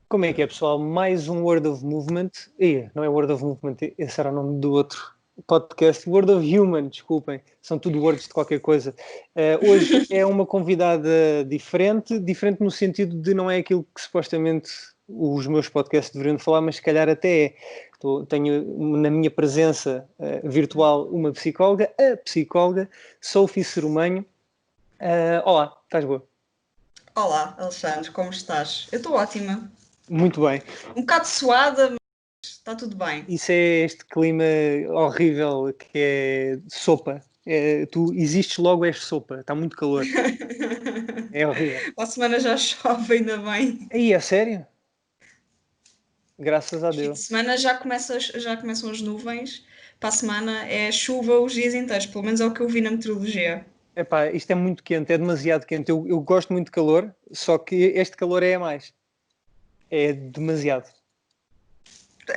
Como é que é, pessoal? Mais um Word of Movement. Não é Word of Movement, esse era o nome do outro podcast. Word of Human, desculpem. São tudo words de qualquer coisa. Hoje é uma convidada diferente no sentido de não é aquilo que supostamente os meus podcasts deveriam falar, mas se calhar até é. Tenho na minha presença virtual uma psicóloga, a psicóloga Sophie Cerumanho. Olá, estás boa? Olá, Alexandre, como estás? Eu estou ótima. Muito bem. Um bocado suada, mas está tudo bem. Isso é este clima horrível que é sopa. Tu existes logo, és sopa. Está muito calor. É horrível. A semana já chove, ainda bem. Aí, é sério? Graças a Fim de Deus. semana já começam as nuvens. Para a semana é chuva os dias inteiros, pelo menos é o que eu vi na meteorologia. Epá, isto é muito quente, é demasiado quente. Eu gosto muito de calor, só que este calor é a mais. É demasiado.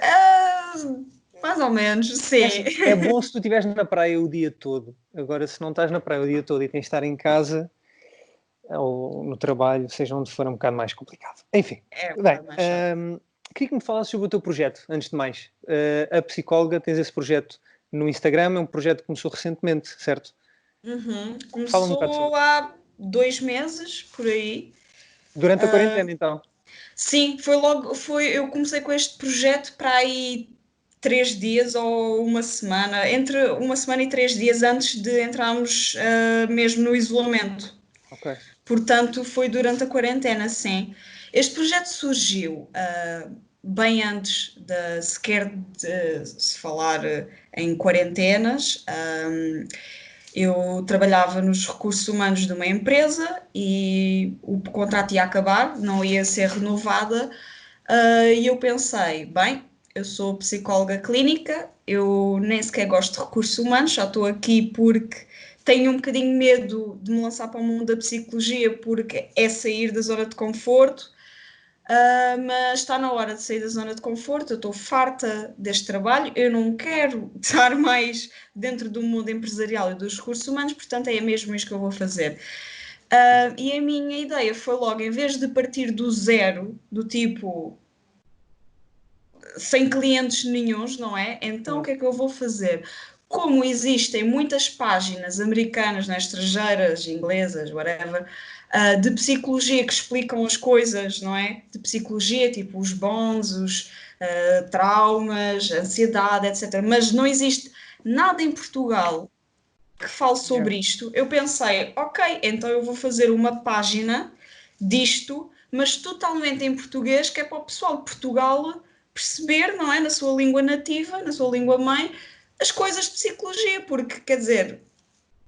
Ah, mais ou menos, sim. É bom se tu estiveres na praia o dia todo. Agora, se não estás na praia o dia todo e tens de estar em casa ou no trabalho, seja onde for, é um bocado mais complicado. Enfim, É um bem, bocado mais chato. queria que me falasses sobre o teu projeto, antes de mais. A psicóloga, tens esse projeto no Instagram, é um projeto que começou recentemente, certo? Fala um bocado sobre Começou isso. há 2 meses, por aí. Durante a quarentena, então. Sim, eu comecei com este projeto para aí 3 dias ou uma semana, entre uma semana e 3 dias antes de entrarmos mesmo no isolamento. Ok. Portanto, foi durante a quarentena, sim. Este projeto surgiu bem antes de sequer de se falar em quarentenas. Eu trabalhava nos recursos humanos de uma empresa e o contrato ia acabar, não ia ser renovada. E eu pensei, bem, eu sou psicóloga clínica, eu nem sequer gosto de recursos humanos, já estou aqui porque tenho um bocadinho medo de me lançar para o mundo da psicologia, porque é sair da zona de conforto. Mas está na hora de sair da zona de conforto. Eu estou farta deste trabalho, eu não quero estar mais dentro do mundo empresarial e dos recursos humanos, portanto, é mesmo isto que eu vou fazer. E a minha ideia foi logo, em vez de partir do zero, do tipo sem clientes nenhuns, não é? Então, o Hum. que é que eu vou fazer? Como existem muitas páginas americanas, né, estrangeiras, inglesas, whatever, de psicologia que explicam as coisas, não é? De psicologia, tipo os bonds, os traumas, ansiedade, etc. Mas não existe nada em Portugal que fale Yeah. sobre isto. Eu pensei, ok, então eu vou fazer uma página disto, mas totalmente em português, que é para o pessoal de Portugal perceber, não é? Na sua língua nativa, na sua língua mãe, as coisas de psicologia, porque quer dizer,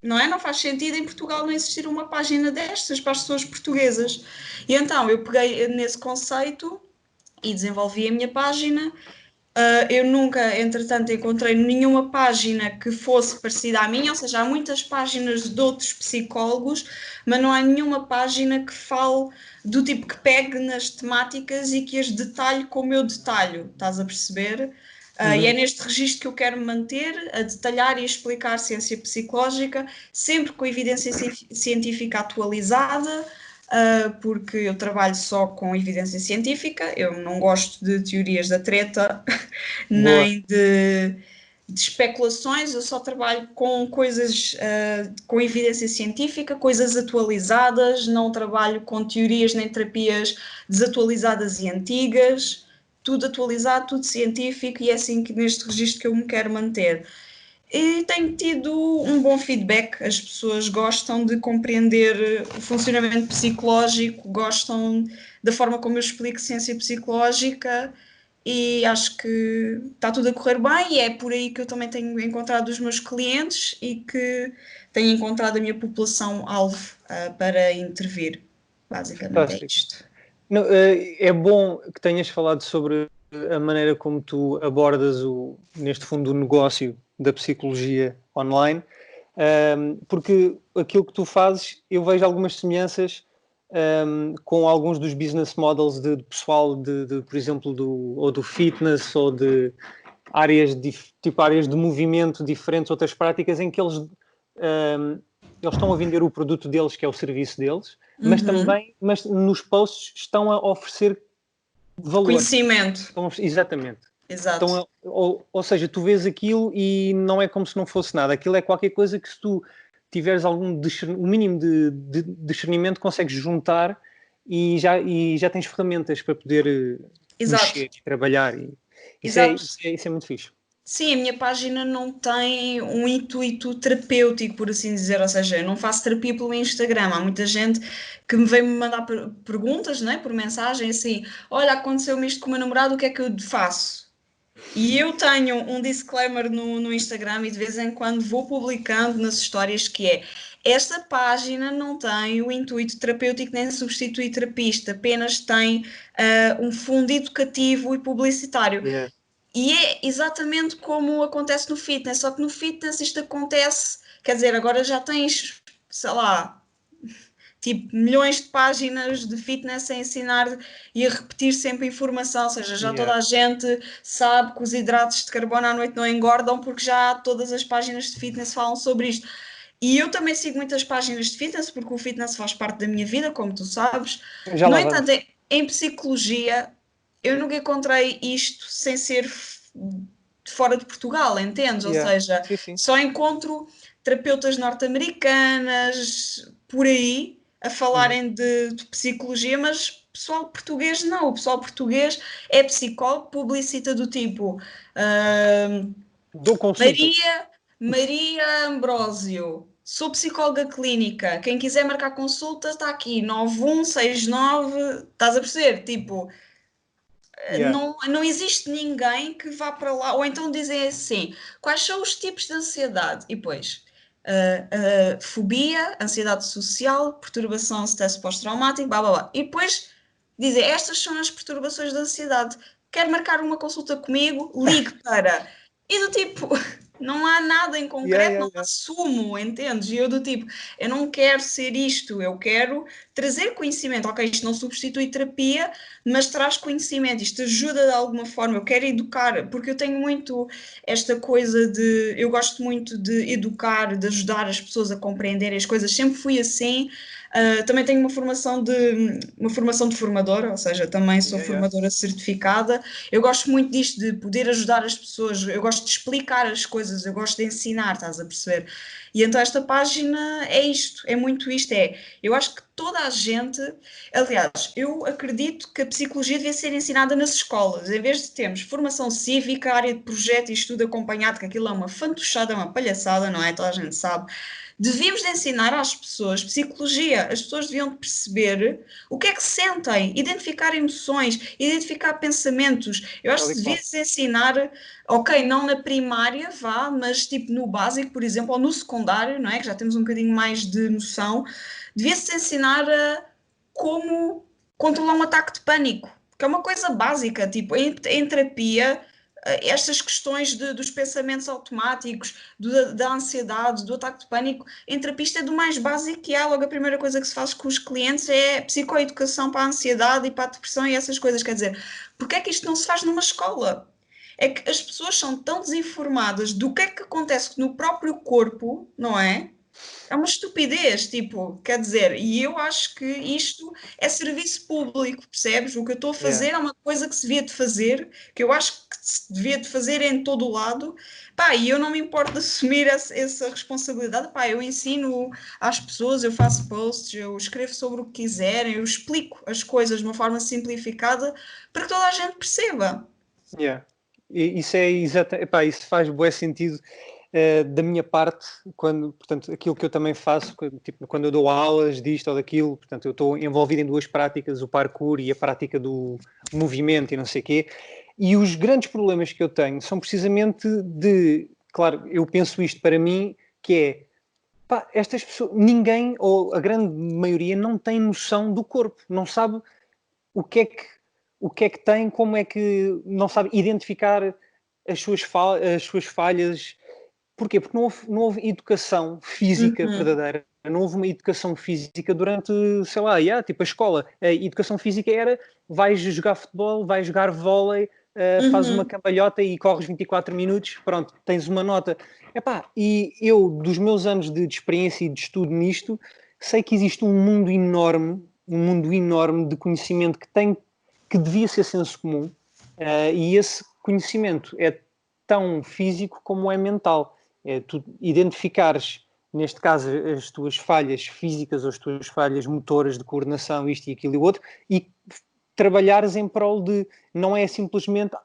não é? Não faz sentido em Portugal não existir uma página destas para as pessoas portuguesas. E então eu peguei nesse conceito e desenvolvi a minha página. Eu nunca, entretanto, encontrei nenhuma página que fosse parecida à minha, ou seja, há muitas páginas de outros psicólogos, mas não há nenhuma página que fale do tipo que pegue nas temáticas e que as detalhe como eu detalho, estás a perceber? E é Uhum. neste registro que eu quero me manter, a detalhar e explicar ciência psicológica, sempre com evidência científica atualizada, porque eu trabalho só com evidência científica, eu não gosto de teorias da treta, Boa. nem de especulações, eu só trabalho com coisas com evidência científica, coisas atualizadas, não trabalho com teorias nem terapias desatualizadas e antigas, tudo atualizado, tudo científico, e é assim que neste registro que eu me quero manter. E tenho tido um bom feedback, as pessoas gostam de compreender o funcionamento psicológico, gostam da forma como eu explico ciência psicológica e acho que está tudo a correr bem e é por aí que eu também tenho encontrado os meus clientes e que tenho encontrado a minha população-alvo para intervir. Basicamente é Fantástico. isto. Não, é bom que tenhas falado sobre a maneira como tu abordas neste fundo o negócio da psicologia online, porque aquilo que tu fazes, eu vejo algumas semelhanças com alguns dos business models de pessoal por exemplo, ou do fitness ou de áreas tipo áreas de movimento diferentes, outras práticas em que eles estão a vender o produto deles, que é o serviço deles, mas Uhum. também, mas nos posts estão a oferecer valor. Conhecimento. Então, exatamente. Exato. Então, ou seja, tu vês aquilo e não é como se não fosse nada. Aquilo é qualquer coisa que, se tu tiveres o mínimo de discernimento, consegues juntar e já tens ferramentas para poder Exato. mexer e trabalhar. Exato. Isso é muito fixe. Sim, a minha página não tem um intuito terapêutico, por assim dizer, ou seja, eu não faço terapia pelo Instagram. Há muita gente que me vem-me mandar perguntas, né, por mensagem, assim: olha, aconteceu-me isto com o meu namorado, o que é que eu faço? E eu tenho um disclaimer no Instagram e de vez em quando vou publicando nas histórias que é: esta página não tem o intuito terapêutico nem substituir terapista, apenas tem um fundo educativo e publicitário. Yeah. E é exatamente como acontece no fitness, só que no fitness isto acontece, quer dizer, agora já tens, sei lá, tipo milhões de páginas de fitness a ensinar e a repetir sempre informação, ou seja, já toda Yeah. a gente sabe que os hidratos de carbono à noite não engordam porque já todas as páginas de fitness falam sobre isto. E eu também sigo muitas páginas de fitness porque o fitness faz parte da minha vida, como tu sabes. Já No lá entanto, vamos. em psicologia, eu nunca encontrei isto sem ser fora de Portugal, entendes? Ou Yeah. seja, Sim, sim. só encontro terapeutas norte-americanas por aí a Uhum. falarem de psicologia, mas pessoal português não. O pessoal português é psicólogo, publicita do tipo Dou consultas. Maria, Maria Ambrósio. Sou psicóloga clínica. Quem quiser marcar consulta está aqui, 9169. Estás a perceber? Tipo, Yeah. não existe ninguém que vá para lá, ou então dizem assim: quais são os tipos de ansiedade? E depois, fobia, ansiedade social, perturbação, stress pós-traumático, blá blá blá. E depois dizem: estas são as perturbações de ansiedade. Quer marcar uma consulta comigo? Ligue para. E do tipo, não há nada em Yeah, concreto, yeah, não yeah. assumo, entendes? E eu do tipo, eu não quero ser isto, eu quero trazer conhecimento. Ok, isto não substitui terapia, mas traz conhecimento, isto ajuda de alguma forma. Eu quero educar, porque eu tenho muito esta coisa de. Eu gosto muito de educar, de ajudar as pessoas a compreenderem as coisas, sempre fui assim. Também tenho uma formação de formadora, ou seja, também sou Yeah, yeah. formadora certificada. Eu gosto muito disto de poder ajudar as pessoas, eu gosto de explicar as coisas, eu gosto de ensinar, estás a perceber? E então esta página é isto, é muito isto, eu acho que toda a gente. Aliás, eu acredito que a psicologia devia ser ensinada nas escolas, em vez de termos formação cívica, área de projeto e estudo acompanhado, que aquilo é uma fantochada, é uma palhaçada, não é? Toda a gente sabe. Devíamos de ensinar às pessoas psicologia. As pessoas deviam perceber o que é que sentem, identificar emoções, identificar pensamentos. Eu acho Tal que e qual. devias ensinar, ok, não na primária, vá, mas tipo no básico, por exemplo, ou no secundário, não é? Que já temos um bocadinho mais de noção. Devia-se ensinar a como controlar um ataque de pânico, que é uma coisa básica, tipo, em terapia, estas questões dos pensamentos automáticos, da ansiedade, do ataque de pânico, em terapia isto é do mais básico que há. Logo a primeira coisa que se faz com os clientes é psicoeducação para a ansiedade e para a depressão e essas coisas. Quer dizer, porque é que isto não se faz numa escola? É que as pessoas são tão desinformadas do que é que acontece no próprio corpo, não é? É uma estupidez, tipo, quer dizer, e eu acho que isto é serviço público, percebes? O que eu estou a Yeah. fazer é uma coisa que se devia de fazer, que eu acho que se devia de fazer em todo o lado, pá, e eu não me importo de assumir essa responsabilidade, pá, eu ensino às pessoas, eu faço posts, eu escrevo sobre o que quiserem, eu explico as coisas de uma forma simplificada para que toda a gente perceba. Yeah. Isso é exato, epá, isso faz bué sentido da minha parte, portanto, aquilo que eu também faço, tipo, quando eu dou aulas disto ou daquilo, portanto, eu estou envolvido em duas práticas, o parkour e a prática do movimento e não sei o quê, e os grandes problemas que eu tenho são precisamente claro, eu penso isto para mim, que é, pá, estas pessoas, ninguém, ou a grande maioria, não tem noção do corpo, não sabe o que é que, o que é que tem, como é que não sabe identificar as suas falhas. Porquê? Porque não houve educação física Uhum, verdadeira, não houve uma educação física durante, sei lá, tipo a escola. A educação física era, vais jogar futebol, vais jogar vôlei, fazes uma uhum. cambalhota e corres 24 minutos, pronto, tens uma nota. Epá, e eu, dos meus anos de experiência e de estudo nisto, sei que existe um mundo enorme de conhecimento que que devia ser senso comum, e esse conhecimento é tão físico como é mental. É tu identificares, neste caso, as tuas falhas físicas ou as tuas falhas motoras de coordenação, isto e aquilo e outro, e trabalhares em prol de, não é simplesmente,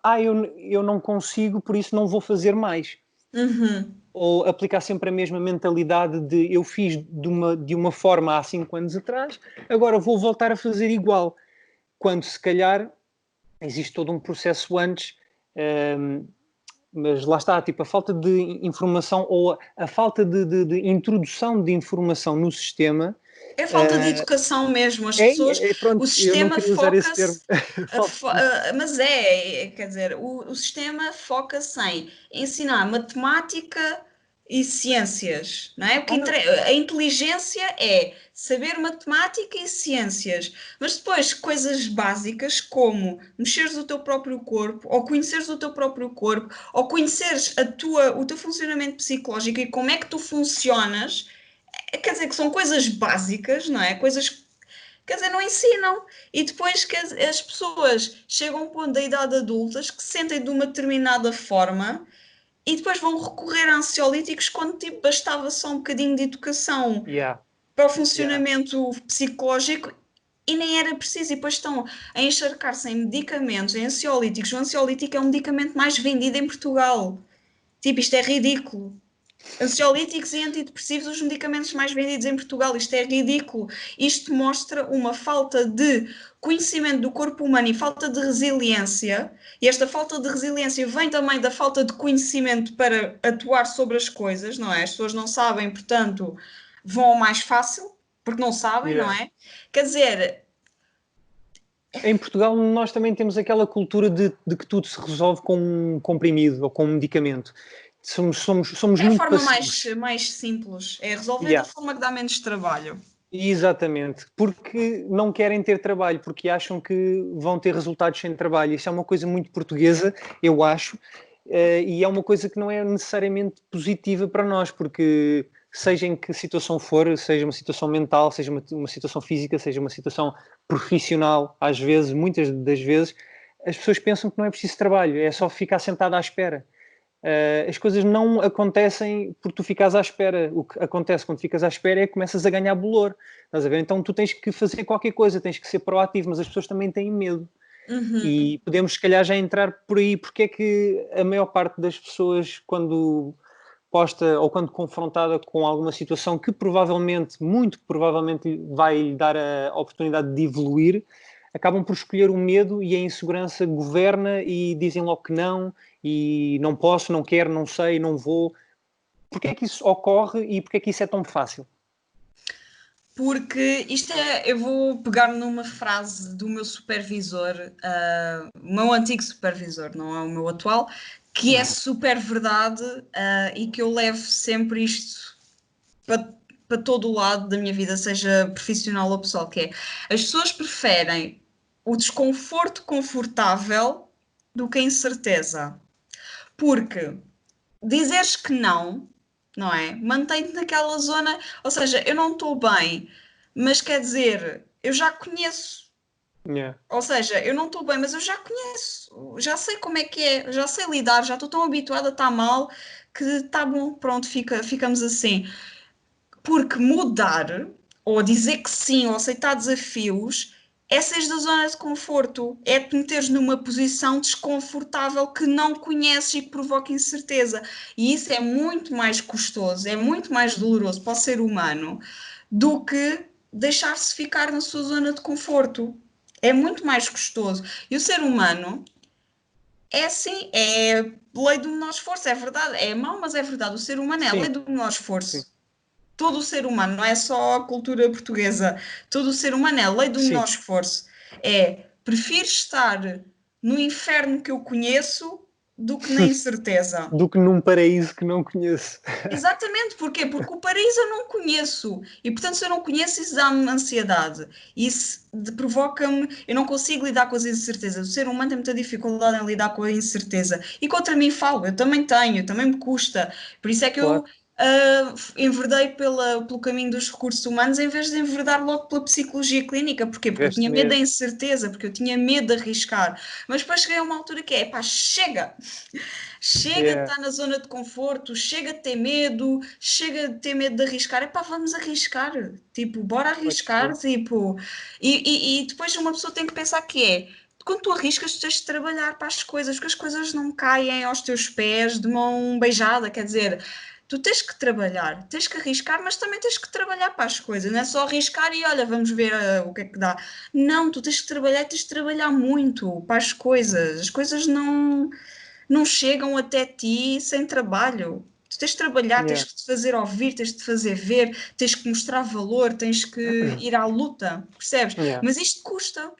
eu não consigo, por isso não vou fazer mais. Ou aplicar sempre a mesma mentalidade de eu fiz de uma forma há 5 anos atrás, agora vou voltar a fazer igual. Quando se calhar existe todo um processo antes, mas lá está, tipo, a falta de informação ou a falta de introdução de informação no sistema. É falta de educação mesmo, as pessoas, Pronto, o eu não sistema queria usar esse termo. foca-se, mas quer dizer, o sistema foca-se em ensinar matemática e ciências, não é? A inteligência é saber matemática e ciências, mas depois coisas básicas como mexeres o teu próprio corpo, ou conheceres o teu próprio corpo, ou conheceres o teu funcionamento psicológico e como é que tu funcionas. Quer dizer que são coisas básicas, não é? Coisas, quer dizer, não ensinam. E depois que as pessoas chegam a um ponto da idade adulta que se sentem de uma determinada forma e depois vão recorrer a ansiolíticos quando tipo, bastava só um bocadinho de educação para o funcionamento psicológico e nem era preciso. E depois estão a encharcar-se em medicamentos, em ansiolíticos. O ansiolítico é um medicamento mais vendido em Portugal. Tipo, isto é ridículo. Ansiolíticos e antidepressivos, os medicamentos mais vendidos em Portugal. Isto é ridículo. Isto mostra uma falta de conhecimento do corpo humano e falta de resiliência. E esta falta de resiliência vem também da falta de conhecimento para atuar sobre as coisas, não é? As pessoas não sabem, portanto, vão ao mais fácil, porque não sabem, não é? Quer dizer... Em Portugal nós também temos aquela cultura de que tudo se resolve com um comprimido ou com um medicamento. Somos é muito a forma passivos. mais simples. É resolver da forma que dá menos trabalho. Exatamente, porque não querem ter trabalho, porque acham que vão ter resultados sem trabalho. Isso é uma coisa muito portuguesa, eu acho, e é uma coisa que não é necessariamente positiva para nós, porque seja em que situação for, seja uma situação mental, seja uma situação física, seja uma situação profissional, às vezes, muitas das vezes, as pessoas pensam que não é preciso trabalho, é só ficar sentado à espera. As coisas não acontecem porque tu ficas à espera. O que acontece quando ficas à espera é que começas a ganhar bolor. Estás a ver? Então tu tens que fazer qualquer coisa, tens que ser proativo, mas as pessoas também têm medo. E podemos, se calhar, já entrar por aí. Porque é que a maior parte das pessoas, quando posta ou quando confrontada com alguma situação que provavelmente, muito provavelmente, vai lhe dar a oportunidade de evoluir, acabam por escolher o medo e a insegurança governa e dizem logo que não, e não posso, não quero, não sei, não vou. Porquê é que isso ocorre e porquê é que isso é tão fácil? Porque eu vou pegar numa frase do meu supervisor, o meu antigo supervisor, não é o meu atual, que é super verdade, e que eu levo sempre isto para todo o lado da minha vida, seja profissional ou pessoal, que é as pessoas preferem o desconforto confortável do que a incerteza. Porque dizeres que não é? Mantém-te naquela zona, ou seja, eu não estou bem, mas quer dizer, eu já conheço. Ou seja, eu não estou bem, mas eu já conheço, já sei como é que é, já sei lidar, já estou tão habituada a estar mal que está bom, pronto, ficamos assim. Porque mudar, ou dizer que sim, ou aceitar desafios, é sair da zona de conforto, é te meteres numa posição desconfortável que não conheces e que provoca incerteza. E isso é muito mais custoso, é muito mais doloroso para o ser humano do que deixar-se ficar na sua zona de conforto. É muito mais custoso. E o ser humano é assim, é lei do menor esforço, é verdade. É mau, mas é verdade. O ser humano é a lei Sim, do menor sim, esforço. Todo o ser humano, não é só a cultura portuguesa, todo o ser humano é a lei do menor sim. esforço. Prefiro estar no inferno que eu conheço do que na incerteza. Do que num paraíso que não conheço. Exatamente, porquê? Porque o paraíso eu não conheço e, portanto, se eu não conheço, isso dá-me ansiedade. Isso provoca-me. Eu não consigo lidar com as incertezas. O ser humano tem muita dificuldade em lidar com a incerteza. E contra mim falo, eu também tenho, também me custa. Por isso é que eu Claro. enverdei pelo caminho dos recursos humanos em vez de enverdar logo pela psicologia clínica. Porquê? Porque eu Tiveste tinha medo da medo. incerteza, porque eu tinha medo de arriscar. Mas depois cheguei a uma altura que é, pá, chega! Chega de Yeah, estar na zona de conforto, chega de ter medo, chega de ter medo de arriscar. É pá, vamos arriscar. Tipo, bora pode arriscar, ser. tipo. E depois uma pessoa tem que pensar que é, quando tu arriscas, tu tens de trabalhar para as coisas, porque as coisas não caem aos teus pés de mão beijada, quer dizer, tu tens que trabalhar, tens que arriscar, mas também tens que trabalhar para as coisas, não é só arriscar e olha, vamos ver o que é que dá. Não, tu tens que trabalhar, tens de trabalhar muito para as coisas não chegam até ti sem trabalho. Tu tens de trabalhar, tens Yeah. que te fazer ouvir, tens de te fazer ver, tens que mostrar valor, tens que ir à luta, percebes? Yeah. Mas isto custa.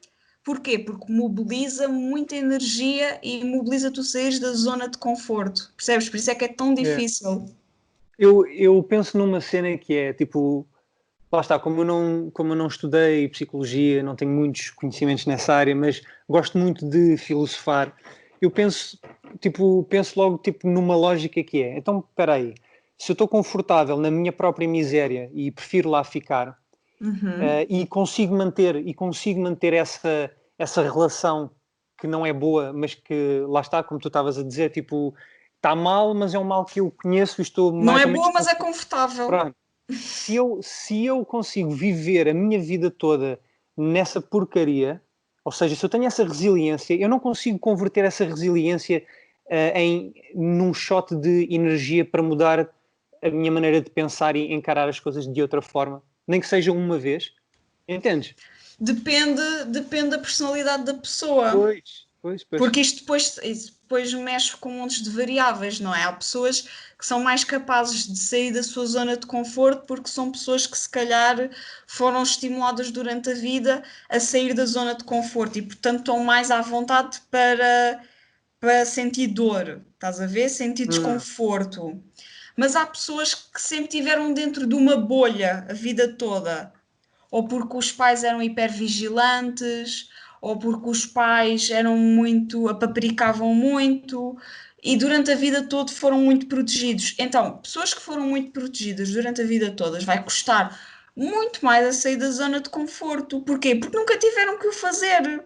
Porquê? Porque mobiliza muita energia e mobiliza tu saíres da zona de conforto, percebes? Por isso é que é tão Yeah. difícil. Eu penso numa cena que é tipo, lá está, como eu não estudei psicologia, não tenho muitos conhecimentos nessa área, mas gosto muito de filosofar. Eu penso logo tipo numa lógica que é, então, espera aí, se eu estou confortável na minha própria miséria e prefiro lá ficar, Uhum. e consigo manter essa relação que não é boa, mas que lá está, como tu estavas a dizer, tipo, está mal, mas é um mal que eu conheço e estou Não mais é ou menos boa, mas é consciente. confortável. Pronto. Se eu consigo viver a minha vida toda nessa porcaria, ou seja, se eu tenho essa resiliência, eu não consigo converter essa resiliência num shot de energia para mudar a minha maneira de pensar e encarar as coisas de outra forma, nem que seja uma vez. Entendes? Depende da personalidade da pessoa. Pois, pois, pois. Porque isto depois mexe com montes de variáveis, não é? Há pessoas que são mais capazes de sair da sua zona de conforto porque são pessoas que se calhar foram estimuladas durante a vida a sair da zona de conforto e, portanto, estão mais à vontade para sentir dor, estás a ver? Sentir Hum, desconforto. Mas há pessoas que sempre tiveram dentro de uma bolha a vida toda, ou porque os pais eram hipervigilantes, ou porque os pais eram muito, apaparicavam muito, e durante a vida toda foram muito protegidos. Então, pessoas que foram muito protegidas durante a vida toda, vai custar muito mais a sair da zona de conforto. Porquê? Porque nunca tiveram que o fazer.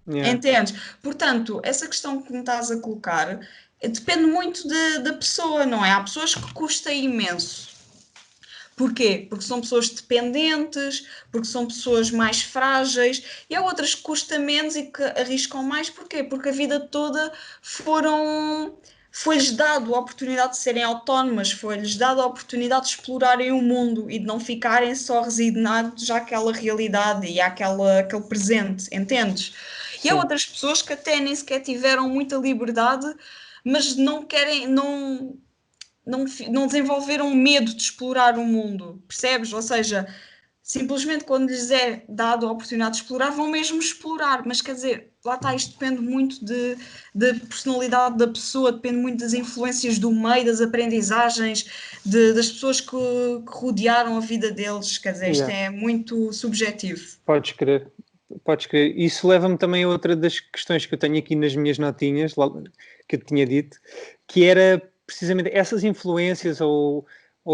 yeah, Entendes? Portanto, essa questão que me estás a colocar depende muito da pessoa, não é? Há pessoas que custa imenso. Porquê? Porque são pessoas dependentes, porque são pessoas mais frágeis, e há outras que custa menos e que arriscam mais. Porquê? Porque a vida toda foram. Foi-lhes dado a oportunidade de serem autónomas, foi-lhes dado a oportunidade de explorarem o mundo e de não ficarem só resignados àquela realidade e àquele presente, entendes? E há sim, outras pessoas que até nem sequer tiveram muita liberdade, mas não querem, não desenvolveram medo de explorar o mundo, percebes? Ou seja, simplesmente quando lhes é dado a oportunidade de explorar, vão mesmo explorar. Mas quer dizer, lá está, isto depende muito da personalidade da pessoa, depende muito das influências do meio, das aprendizagens, das pessoas que rodearam a vida deles. Quer dizer, isto yeah. é muito subjetivo. Podes crer, podes crer. Isso leva-me também a outra das questões que eu tenho aqui nas minhas notinhas, que eu tinha dito, que era precisamente essas influências ou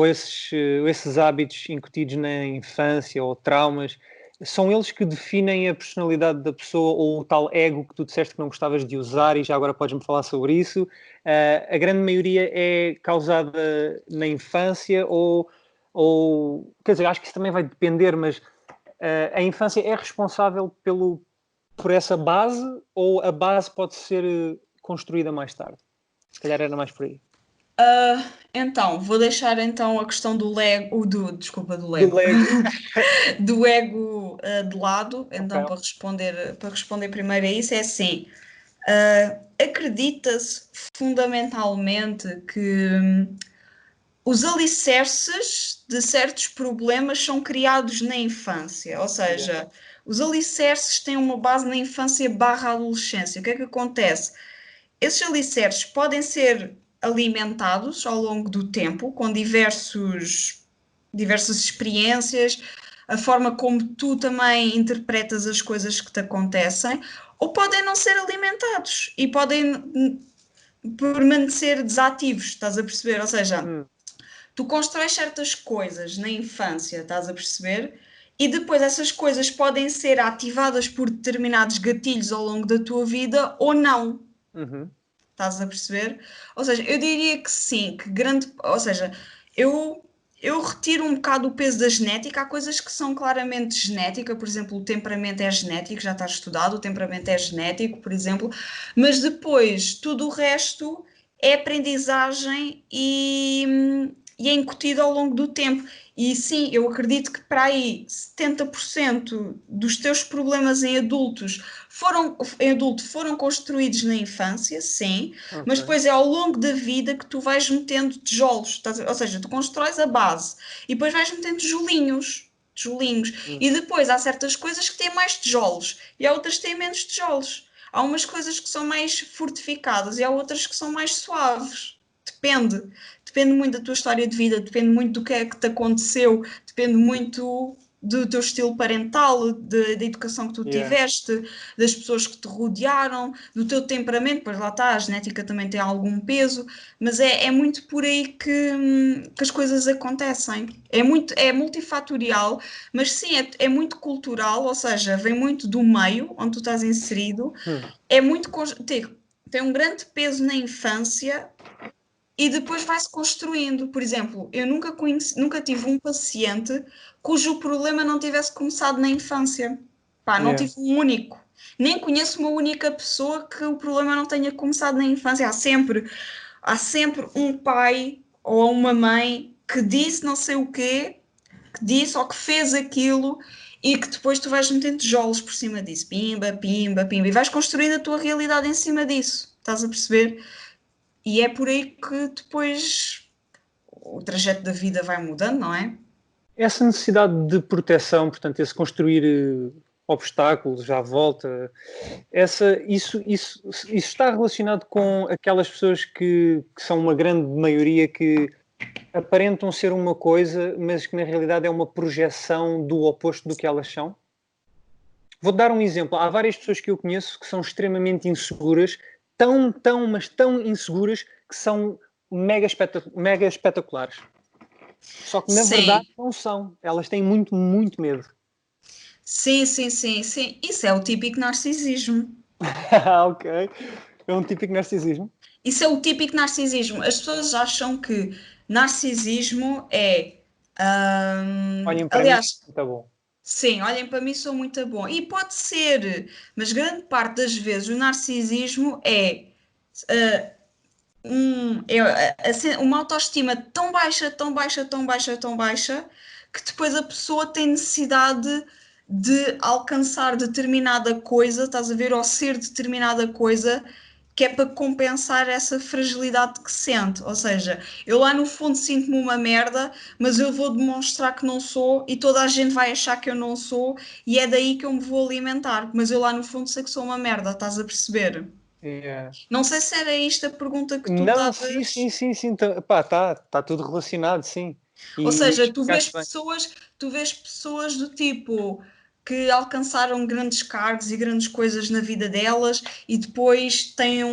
esses hábitos incutidos na infância ou traumas, são eles que definem a personalidade da pessoa ou o tal ego que tu disseste que não gostavas de usar e já agora podes-me falar sobre isso. A grande maioria é causada na infância quer dizer, acho que isso também vai depender, mas a infância é responsável por essa base ou a base pode ser construída mais tarde? Se calhar era mais por aí. Então, vou deixar então a questão do Lego, desculpa, do Do Lego, Lego. do ego de lado, Ok. então para responder primeiro a isso é assim, acredita-se fundamentalmente que os alicerces de certos problemas são criados na infância, ou Yeah. seja, os alicerces têm uma base na infância barra adolescência. O que é que acontece? Esses alicerces podem ser alimentados ao longo do tempo com diversas experiências, a forma como tu também interpretas as coisas que te acontecem, ou podem não ser alimentados e podem permanecer desativos, estás a perceber? Ou seja, Hum, Tu constróis certas coisas na infância, estás a perceber? E depois essas coisas podem ser ativadas por determinados gatilhos ao longo da tua vida ou não. Uhum. Estás a perceber? Ou seja, eu diria que sim, que grande. Ou seja, eu, eu retiro um bocado o peso da genética. Há coisas que são claramente genética, por exemplo, o temperamento é genético, já está estudado, o temperamento é genético, por exemplo, mas depois tudo o resto é aprendizagem e é incutido ao longo do tempo. E sim, eu acredito que para aí 70% dos teus problemas em adulto foram construídos na infância, sim, mas Ok. depois é ao longo da vida que tu vais metendo tijolos, ou seja, tu constróis a base e depois vais metendo tijolinhos, Hum. e depois há certas coisas que têm mais tijolos e há outras que têm menos tijolos. Há umas coisas que são mais fortificadas e há outras que são mais suaves. Depende. Depende muito da tua história de vida, depende muito do que é que te aconteceu, depende muito do teu estilo parental, da educação que tu Yeah. tiveste, das pessoas que te rodearam, do teu temperamento, pois lá está, a genética também tem algum peso, mas é muito por aí que as coisas acontecem. É multifatorial, mas sim, é muito cultural, ou seja, vem muito do meio onde tu estás inserido, Hum. é muito, tem um grande peso na infância e depois vai-se construindo. Por exemplo, eu nunca tive um paciente cujo problema não tivesse começado na infância. Pá, não Yeah. tive um único. Nem conheço uma única pessoa que o problema não tenha começado na infância. Há sempre um pai ou uma mãe que disse não sei o quê, que disse ou que fez aquilo e que depois tu vais metendo tijolos por cima disso. Pimba, pimba, pimba. E vais construindo a tua realidade em cima disso. Estás a perceber? E é por aí que depois o trajeto da vida vai mudando, não é? Essa necessidade de proteção, portanto, esse construir obstáculos à volta, isso está relacionado com aquelas pessoas que são uma grande maioria que aparentam ser uma coisa, mas que na realidade é uma projeção do oposto do que elas são? Vou dar um exemplo. Há várias pessoas que eu conheço que são extremamente inseguras, mas tão inseguras que são mega espetaculares. Só que na Sim, verdade não são. Elas têm muito, muito medo. sim, sim, sim, sim. Isso é o típico narcisismo. Ok. É um típico narcisismo. Isso é o típico narcisismo. As pessoas acham que narcisismo é. Olhem para mim, Aliás, está bom. sim, olhem para mim, sou muito bom. E pode ser, mas grande parte das vezes o narcisismo uma autoestima tão baixa, tão baixa, tão baixa, tão baixa, que depois a pessoa tem necessidade de alcançar determinada coisa, estás a ver, ou ser determinada coisa, que é para compensar essa fragilidade que sente. Ou seja, eu lá no fundo sinto-me uma merda, mas eu vou demonstrar que não sou e toda a gente vai achar que eu não sou, e é daí que eu me vou alimentar. Mas eu lá no fundo sei que sou uma merda, estás a perceber? Yeah. Não sei se era isto a pergunta que tu Não, sim, sim, estavas. sim, sim. Pá, tá tudo relacionado, sim. Ou E seja, explicaste bem. tu vês pessoas do tipo que alcançaram grandes cargos e grandes coisas na vida delas e depois têm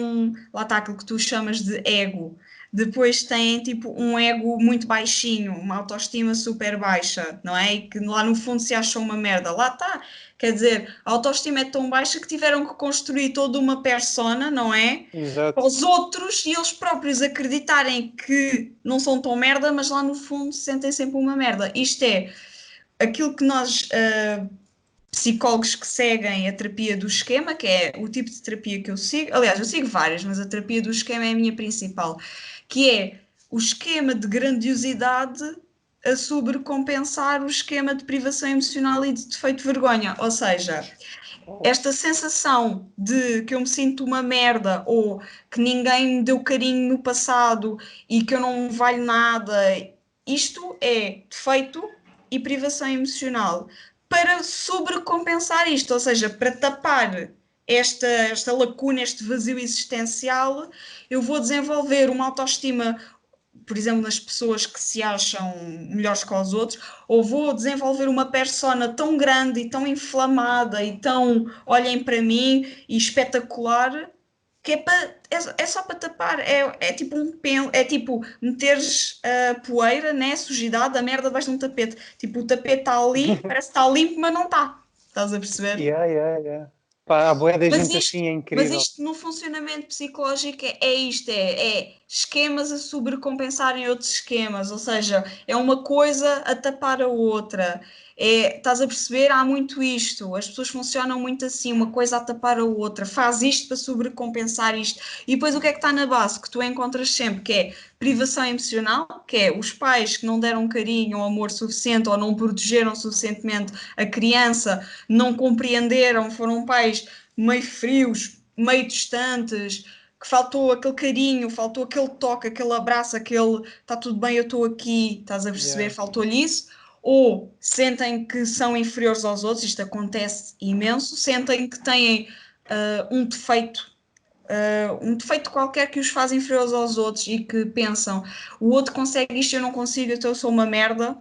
lá está aquilo que tu chamas de ego. Depois têm tipo um ego muito baixinho, uma autoestima super baixa, não é? E que lá no fundo se acham uma merda. Lá está. Quer dizer, a autoestima é tão baixa que tiveram que construir toda uma persona, não é? Para Exato. os outros e eles próprios acreditarem que não são tão merda, mas lá no fundo se sentem sempre uma merda. Isto é aquilo que nós, psicólogos que seguem a terapia do esquema, que é o tipo de terapia que eu sigo, aliás, eu sigo várias, mas a terapia do esquema é a minha principal, que é o esquema de grandiosidade a sobrecompensar o esquema de privação emocional e de defeito de vergonha. Ou seja, esta sensação de que eu me sinto uma merda ou que ninguém me deu carinho no passado e que eu não valho nada, isto é defeito e privação emocional. Para sobrecompensar isto, ou seja, para tapar esta lacuna, este vazio existencial, eu vou desenvolver uma autoestima, por exemplo, nas pessoas que se acham melhores que os outros, ou vou desenvolver uma persona tão grande e tão inflamada e tão olhem para mim e espetacular que é só para tapar, é tipo é tipo meteres a poeira, né, sujidade, a merda debaixo de um tapete. Tipo, o tapete está ali, parece que está limpo, mas não está. Estás a perceber? Yeah, yeah, yeah. Pá, há bué da Mas gente isto, assim, é mas incrível. isto no funcionamento psicológico é isto, é esquemas a sobrecompensarem outros esquemas, ou seja, é uma coisa a tapar a outra. Estás a perceber? Há muito isto, as pessoas funcionam muito assim, uma coisa a tapar a outra, faz isto para sobrecompensar isto. E depois o que é que está na base? Que tu encontras sempre, que é privação emocional, que é os pais que não deram carinho ou amor suficiente ou não protegeram suficientemente a criança, não compreenderam, foram pais meio frios, meio distantes, que faltou aquele carinho, faltou aquele toque, aquele abraço, aquele está tudo bem, eu estou aqui, estás a perceber? Yeah. Faltou-lhe isso. Ou sentem que são inferiores aos outros, isto acontece imenso, sentem que têm um defeito qualquer que os faz inferiores aos outros e que pensam o outro consegue isto, eu não consigo, então eu sou uma merda.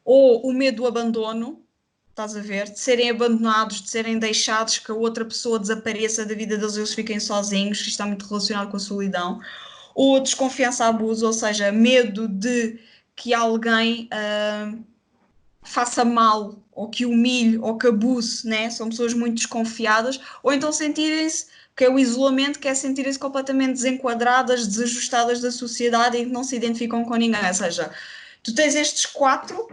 Ou o medo do abandono, estás a ver? De serem abandonados, de serem deixados, que a outra pessoa desapareça da vida deles, eles fiquem sozinhos, que está muito relacionado com a solidão. Ou desconfiança, abuso, ou seja, medo de que alguém faça mal, ou que humilhe, ou que abuse, né? São pessoas muito desconfiadas, ou então sentirem-se, que é o isolamento, que é sentirem-se completamente desenquadradas, desajustadas da sociedade e que não se identificam com ninguém. Ou seja, tu tens estes quatro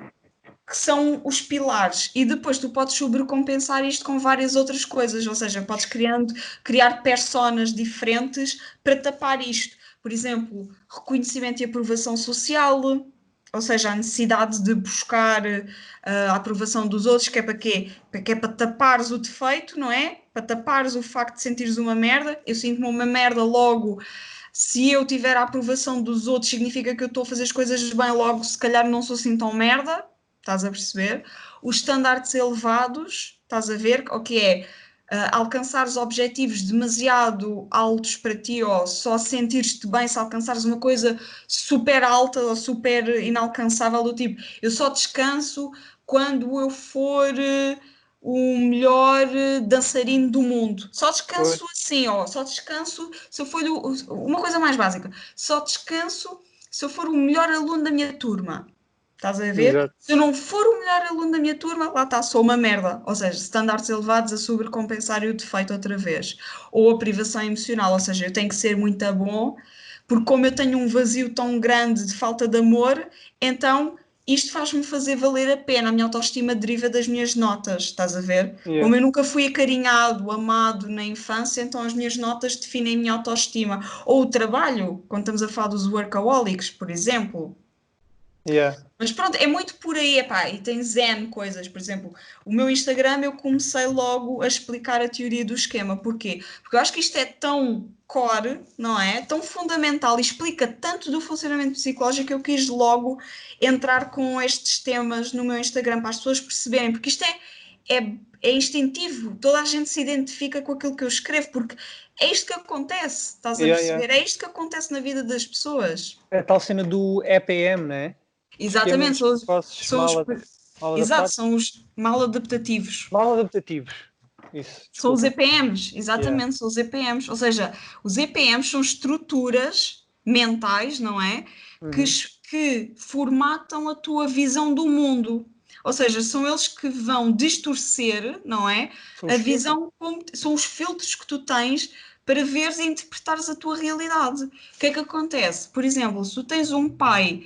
que são os pilares, e depois tu podes sobrecompensar isto com várias outras coisas, ou seja, podes criar personas diferentes para tapar isto. Por exemplo, reconhecimento e aprovação social, ou seja, a necessidade de buscar a aprovação dos outros, que é para quê? Que é para tapares o defeito, não é? Para tapares o facto de sentires uma merda. Eu sinto-me uma merda, logo se eu tiver a aprovação dos outros, significa que eu estou a fazer as coisas bem, logo se calhar não sou assim tão merda, estás a perceber? Os estándares elevados, estás a ver? O que é alcançar os objetivos demasiado altos para ti, ou só sentires-te bem se alcançares uma coisa super alta ou super inalcançável, do tipo, eu só descanso quando eu for o melhor dançarino do mundo. Só Pois, descanso assim, ó, só descanso se eu for uma coisa mais básica. Só descanso se eu for o melhor aluno da minha turma. Estás a ver? exato. Se eu não for o melhor aluno da minha turma, lá está, sou uma merda. Ou seja, estándares elevados a sobrecompensar o defeito outra vez. Ou a privação emocional, ou seja, eu tenho que ser muito bom, porque como eu tenho um vazio tão grande de falta de amor, então isto faz-me fazer valer a pena. A minha autoestima deriva das minhas notas, estás a ver? Yeah. Como eu nunca fui acarinhado, amado na infância, então as minhas notas definem a minha autoestima. Ou o trabalho, quando estamos a falar dos workaholics, por exemplo. Yeah. Mas pronto, é muito por aí, epá, e tem zen coisas. Por exemplo, o meu Instagram eu comecei logo a explicar a teoria do esquema. Porquê? Porque eu acho que isto é tão core, não é? Tão fundamental e explica tanto do funcionamento psicológico que eu quis logo entrar com estes temas no meu Instagram para as pessoas perceberem, porque isto é instintivo, toda a gente se identifica com aquilo que eu escrevo, porque é isto que acontece, estás a Yeah, yeah. perceber? É isto que acontece na vida das pessoas. A tal cena do EPM, né? Exatamente, Esquemas precoces são os, mal exato, adaptados. são os mal adaptativos. Mal adaptativos. Isso, São os desculpa. EPMs, Yeah. exatamente, são os EPMs. Ou seja, os EPMs são estruturas mentais, não é? Que, Uhum. que formatam a tua visão do mundo. Ou seja, são eles que vão distorcer, não é? São A os filtros. visão, são os filtros que tu tens para veres e interpretares a tua realidade. O que é que acontece? Por exemplo, se tu tens um pai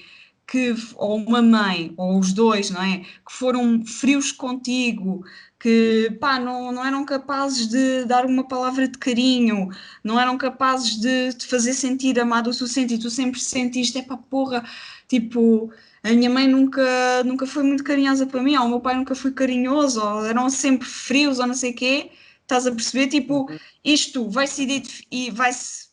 ou uma mãe, ou os dois, não é? Que foram frios contigo, que pá, não eram capazes de dar uma palavra de carinho, não eram capazes de te fazer sentir amado o suficiente, e tu sempre sentiste, é pá, porra, tipo, a minha mãe nunca foi muito carinhosa para mim, ou o meu pai nunca foi carinhoso, ou eram sempre frios, ou não sei o quê, estás a perceber? Tipo, Uhum. isto e vai-se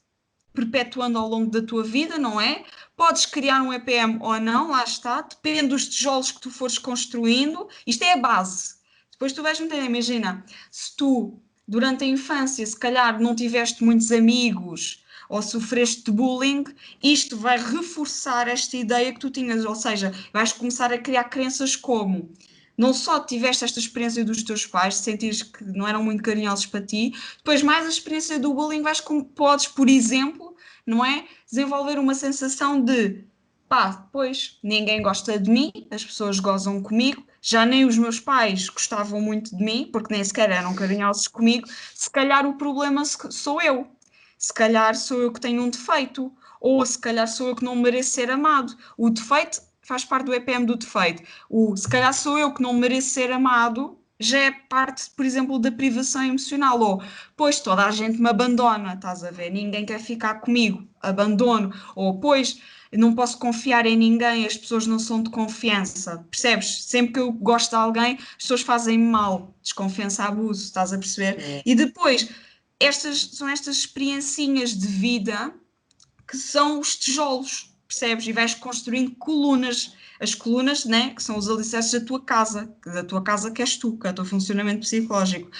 perpetuando ao longo da tua vida, não é? Podes criar um EPM ou não, lá está, depende dos tijolos que tu fores construindo, isto é a base. Depois tu vais meter, imagina, se tu durante a infância se calhar não tiveste muitos amigos ou sofreste de bullying, isto vai reforçar esta ideia que tu tinhas, ou seja, vais começar a criar crenças como não só tiveste esta experiência dos teus pais, sentires que não eram muito carinhosos para ti, depois mais a experiência do bullying, podes, por exemplo, não é? Desenvolver uma sensação de, pá, pois, ninguém gosta de mim, as pessoas gozam comigo, já nem os meus pais gostavam muito de mim, porque nem sequer eram carinhosos comigo, se calhar o problema sou eu. Se calhar sou eu que tenho um defeito, ou se calhar sou eu que não mereço ser amado. O defeito faz parte do EPM do defeito. Se calhar sou eu que não mereço ser amado, já é parte, por exemplo, da privação emocional. Ou, pois, toda a gente me abandona, estás a ver? Ninguém quer ficar comigo, abandono. Ou, pois, não posso confiar em ninguém, as pessoas não são de confiança. Percebes? Sempre que eu gosto de alguém, as pessoas fazem-me mal. Desconfiança, abuso, estás a perceber? E depois, são estas experiencinhas de vida que são os tijolos, percebes? E vais construindo colunas. As colunas, né, que são os alicerces da tua casa que és tu, que é o teu funcionamento psicológico.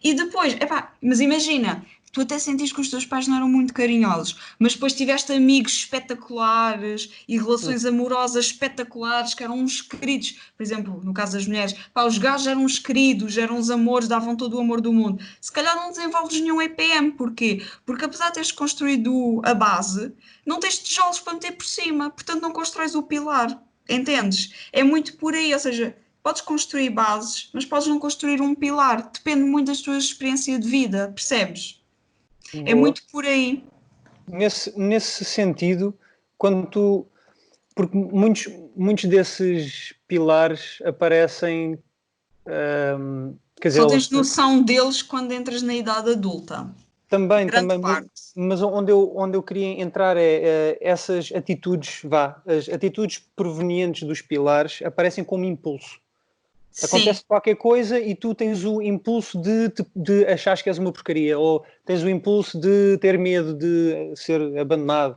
E depois, epá, mas imagina, tu até sentiste que os teus pais não eram muito carinhosos, mas depois tiveste amigos espetaculares e relações amorosas espetaculares, que eram uns queridos. Por exemplo, no caso das mulheres, pá, os gajos eram uns queridos, eram uns amores, davam todo o amor do mundo. Se calhar não desenvolves nenhum EPM, porquê? Porque apesar de teres construído a base, não tens tijolos para meter por cima, portanto não constróis o pilar. Entendes? É muito por aí, ou seja, podes construir bases, mas podes não construir um pilar. Depende muito da tua experiência de vida, percebes? É Boa. muito por aí. Nesse sentido, quando tu. Porque muitos desses pilares aparecem. Quer dizer, Só tens noção deles quando entras na idade adulta. também, Grande parte. mas onde eu queria entrar é essas atitudes, as atitudes provenientes dos pilares aparecem como impulso. Acontece Sim. qualquer coisa e tu tens o impulso de achares que és uma porcaria, ou tens o impulso de ter medo de ser abandonado.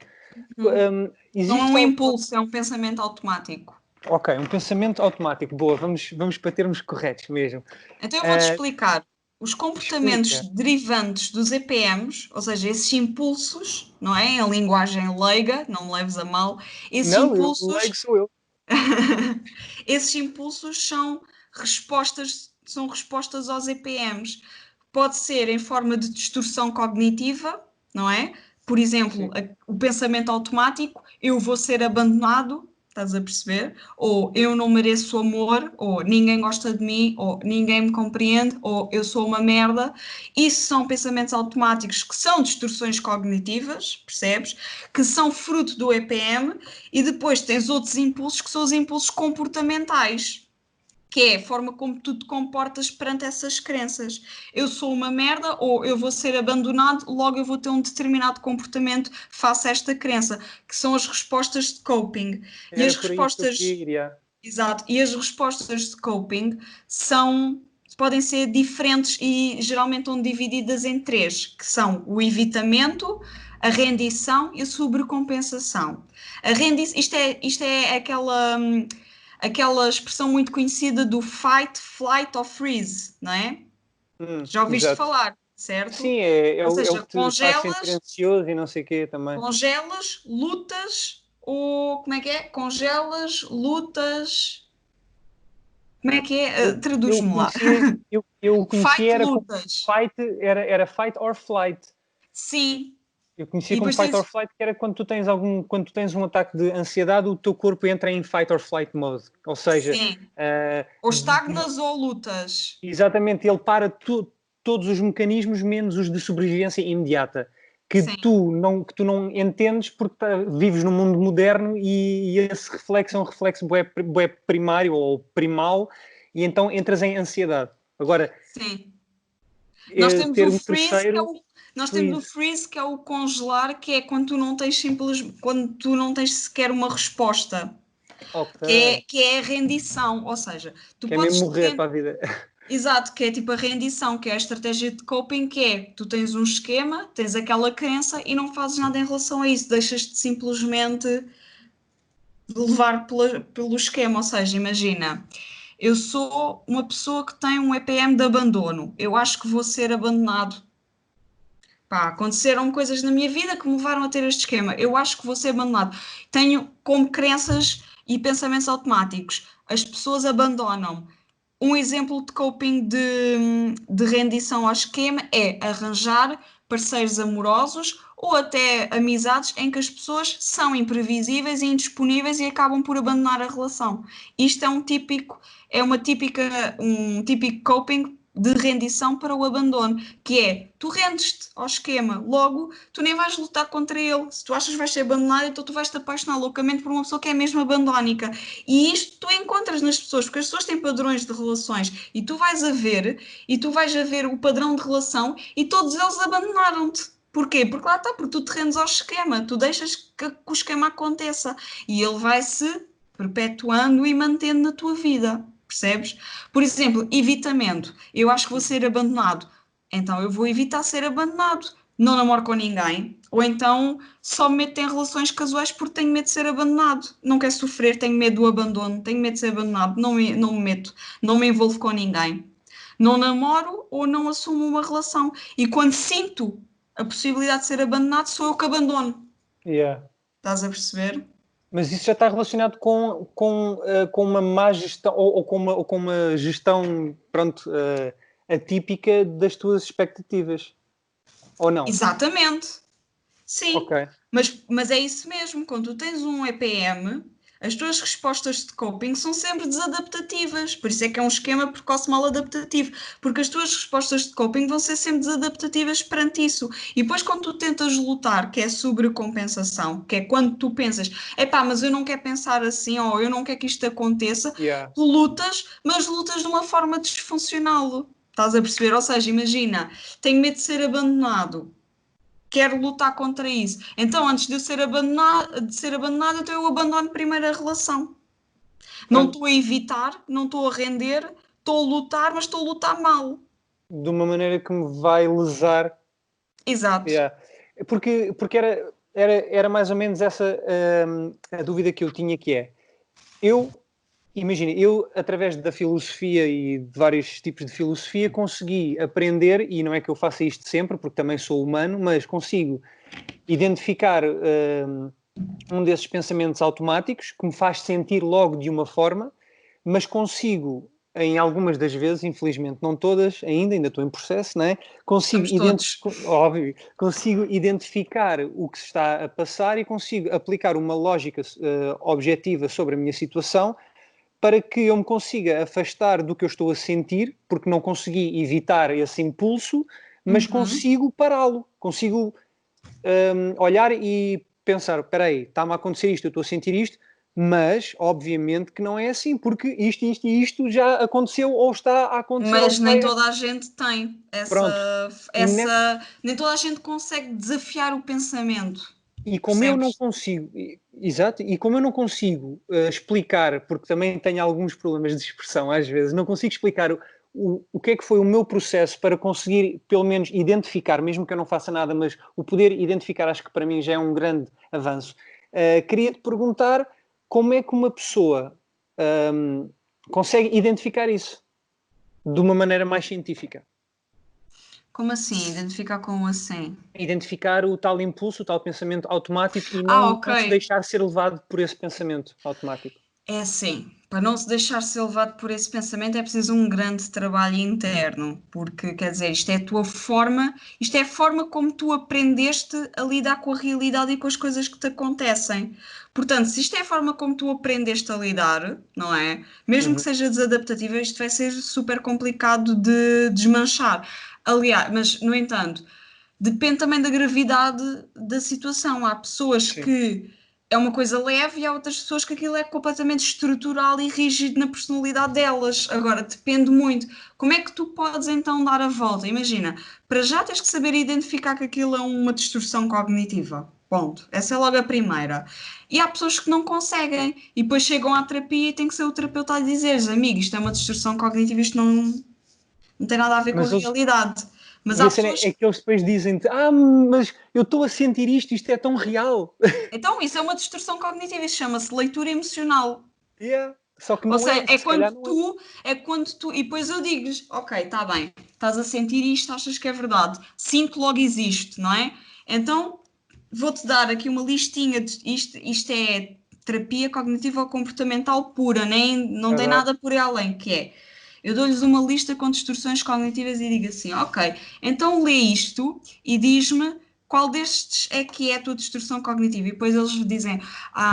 Não é Existe um alguma... impulso, é um pensamento automático. Ok, um pensamento automático. Boa, vamos para termos corretos mesmo. Então eu vou-te explicar. Os comportamentos Explica. derivantes dos EPMs, ou seja, esses impulsos, não é? Em linguagem leiga, não me leves a mal, esses Não, eu leigo impulsos sou eu. esses impulsos são respostas aos EPMs. Pode ser em forma de distorção cognitiva, não é? Por exemplo, Sim. o pensamento automático, eu vou ser abandonado, estás a perceber? Ou eu não mereço amor, ou ninguém gosta de mim, ou ninguém me compreende, ou eu sou uma merda. Isso são pensamentos automáticos que são distorções cognitivas, percebes? Que são fruto do EPM, e depois tens outros impulsos que são os impulsos comportamentais, que é a forma como tu te comportas perante essas crenças. Eu sou uma merda ou eu vou ser abandonado, logo eu vou ter um determinado comportamento face a esta crença, que são as respostas de coping. E Era as por aí que eu queria respostas, ir. Já. exato, e as respostas de coping podem ser diferentes e geralmente estão divididas em três, que são o evitamento, a rendição e a sobrecompensação. Isto é aquela expressão muito conhecida do fight, flight or freeze, não é? Já ouviste Exato. falar, certo? Sim, é o Seja, que te faz sentir ansioso e não sei o quê também. congelas, lutas, ou como é que é? Congelas, lutas, como é que é? Eu, eu Traduz-me lá. conhecia, eu conhecia Fight, era como lutas. fight, era fight or flight. Sim. Eu conhecia E como depois fight or tens, flight, que era quando tu tens um ataque de ansiedade, o teu corpo entra em fight or flight mode. Ou seja, sim. uh, Ou estagnas ou lutas. exatamente, ele para todos os mecanismos, menos os de sobrevivência imediata, Sim. que tu não entendes porque vives num mundo moderno e esse reflexo é um reflexo bué primário ou primal, e então entras em ansiedade. Agora, Sim. Nós temos ter o um freeze, terceiro freeze. que é o congelar, que é quando tu não tens quando tu não tens sequer uma resposta, Ok. que é a rendição, ou seja, tu Que é mesmo podes morrer para a vida. exato, que é tipo a rendição, que é a estratégia de coping, que é tu tens um esquema, tens aquela crença e não fazes nada em relação a isso, deixas-te simplesmente levar pelo esquema, ou seja, imagina, eu sou uma pessoa que tem um EPM de abandono, eu acho que vou ser abandonado. Pá, aconteceram coisas na minha vida que me levaram a ter este esquema. Eu acho que vou ser abandonado. Tenho como crenças e pensamentos automáticos. As pessoas abandonam-me. um exemplo de coping de rendição ao esquema é arranjar parceiros amorosos ou até amizades em que as pessoas são imprevisíveis e indisponíveis e acabam por abandonar a relação. Isto é um típico coping de rendição para o abandono, que é, tu rendes-te ao esquema, logo tu nem vais lutar contra ele. Se tu achas que vais ser abandonado, então tu vais-te apaixonar loucamente por uma pessoa que é mesmo abandónica. E isto tu encontras nas pessoas, porque as pessoas têm padrões de relações e tu vais a ver o padrão de relação e todos eles abandonaram-te. Porquê? Porque lá está, porque tu te rendes ao esquema, tu deixas que o esquema aconteça e ele vai-se perpetuando e mantendo na tua vida. Percebes? Por exemplo, evitamento. Eu acho que vou ser abandonado. Então eu vou evitar ser abandonado. Não namoro com ninguém. Ou então só me meto em relações casuais porque tenho medo de ser abandonado. Não quero sofrer, tenho medo do abandono, tenho medo de ser abandonado. Não me meto, não me envolvo com ninguém. Não namoro ou não assumo uma relação. E quando sinto a possibilidade de ser abandonado, sou eu que abandono. Yeah. Estás a perceber? Mas isso já está relacionado com uma má gestão ou com uma gestão, pronto, atípica das tuas expectativas, ou não? Exatamente. Sim, Ok. mas é isso mesmo. Quando tu tens um EPM, as tuas respostas de coping são sempre desadaptativas. Por isso é que é um esquema precoce mal adaptativo. Porque as tuas respostas de coping vão ser sempre desadaptativas perante isso. E depois, quando tu tentas lutar, que é sobrecompensação, que é quando tu pensas, epá, mas eu não quero pensar assim, ou eu não quero que isto aconteça, Yeah. tu lutas, mas lutas de uma forma disfuncional. Estás a perceber? Ou seja, imagina, tenho medo de ser abandonado, quero lutar contra isso. Então, antes de eu ser abandonado, então eu abandono primeiro a relação. Não Pronto, estou a evitar, não estou a render, estou a lutar, mas estou a lutar mal. de uma maneira que me vai lesar. Exato. Yeah. Porque era mais ou menos essa a dúvida que eu tinha, que é, eu, imagina, eu através da filosofia e de vários tipos de filosofia consegui aprender, e não é que eu faça isto sempre, porque também sou humano, mas consigo identificar um desses pensamentos automáticos que me faz sentir logo de uma forma, mas consigo, em algumas das vezes, infelizmente não todas ainda estou em processo, não é? Somos todos. Óbvio, consigo identificar o que se está a passar e consigo aplicar uma lógica objetiva sobre a minha situação para que eu me consiga afastar do que eu estou a sentir, porque não consegui evitar esse impulso, mas Uhum. consigo pará-lo, consigo olhar e pensar, espera aí, está-me a acontecer isto, eu estou a sentir isto, mas obviamente que não é assim, porque isto e isto já aconteceu ou está a acontecer ou Mas nem vai. toda a gente tem Pronto. nem toda a gente consegue desafiar o pensamento. E como eu não Percebes? consigo, exato, e como eu não consigo explicar, porque também tenho alguns problemas de expressão às vezes, não consigo explicar o que é que foi o meu processo para conseguir, pelo menos, identificar, mesmo que eu não faça nada, mas o poder identificar, acho que para mim já é um grande avanço. Queria-te perguntar como é que uma pessoa consegue identificar isso de uma maneira mais científica. Como assim? Identificar como assim? Identificar o tal impulso, o tal pensamento automático e Ah, não se ok. deixar ser levado por esse pensamento automático. É assim, para não se deixar ser levado por esse pensamento é preciso um grande trabalho interno, porque quer dizer, isto é a tua forma, isto é a forma como tu aprendeste a lidar com a realidade e com as coisas que te acontecem. Portanto, se isto é a forma como tu aprendeste a lidar, não é? Mesmo que Uhum. seja desadaptativa, isto vai ser super complicado de desmanchar. Aliás, mas no entanto, depende também da gravidade da situação. Há pessoas Sim. que é uma coisa leve e há outras pessoas que aquilo é completamente estrutural e rígido na personalidade delas. Agora, depende muito. Como é que tu podes então dar a volta? Imagina, para já tens que saber identificar que aquilo é uma distorção cognitiva. Ponto. Essa é logo a primeira. E há pessoas que não conseguem e depois chegam à terapia e tem que ser o terapeuta a dizer: amigo, isto é uma distorção cognitiva, isto não tem nada a ver com a Mas eles, realidade. Mas e há a cena é pessoas. que eles depois dizem mas eu estou a sentir isto é tão real. Então, isso é uma distorção cognitiva, isso chama-se leitura emocional. Yeah. Só que Ou não seja, é, se calhar não é. e depois eu digo-lhes, ok, está bem, estás a sentir isto, achas que é verdade, sinto logo existe, não é? Então, vou-te dar aqui uma listinha de isto é terapia cognitivo comportamental pura, nem, não tem Adoro. nada por aí além, que é, Eu dou-lhes uma lista com distorções cognitivas e digo assim, ok, então lê isto e diz-me qual destes é que é a tua distorção cognitiva. E depois eles dizem,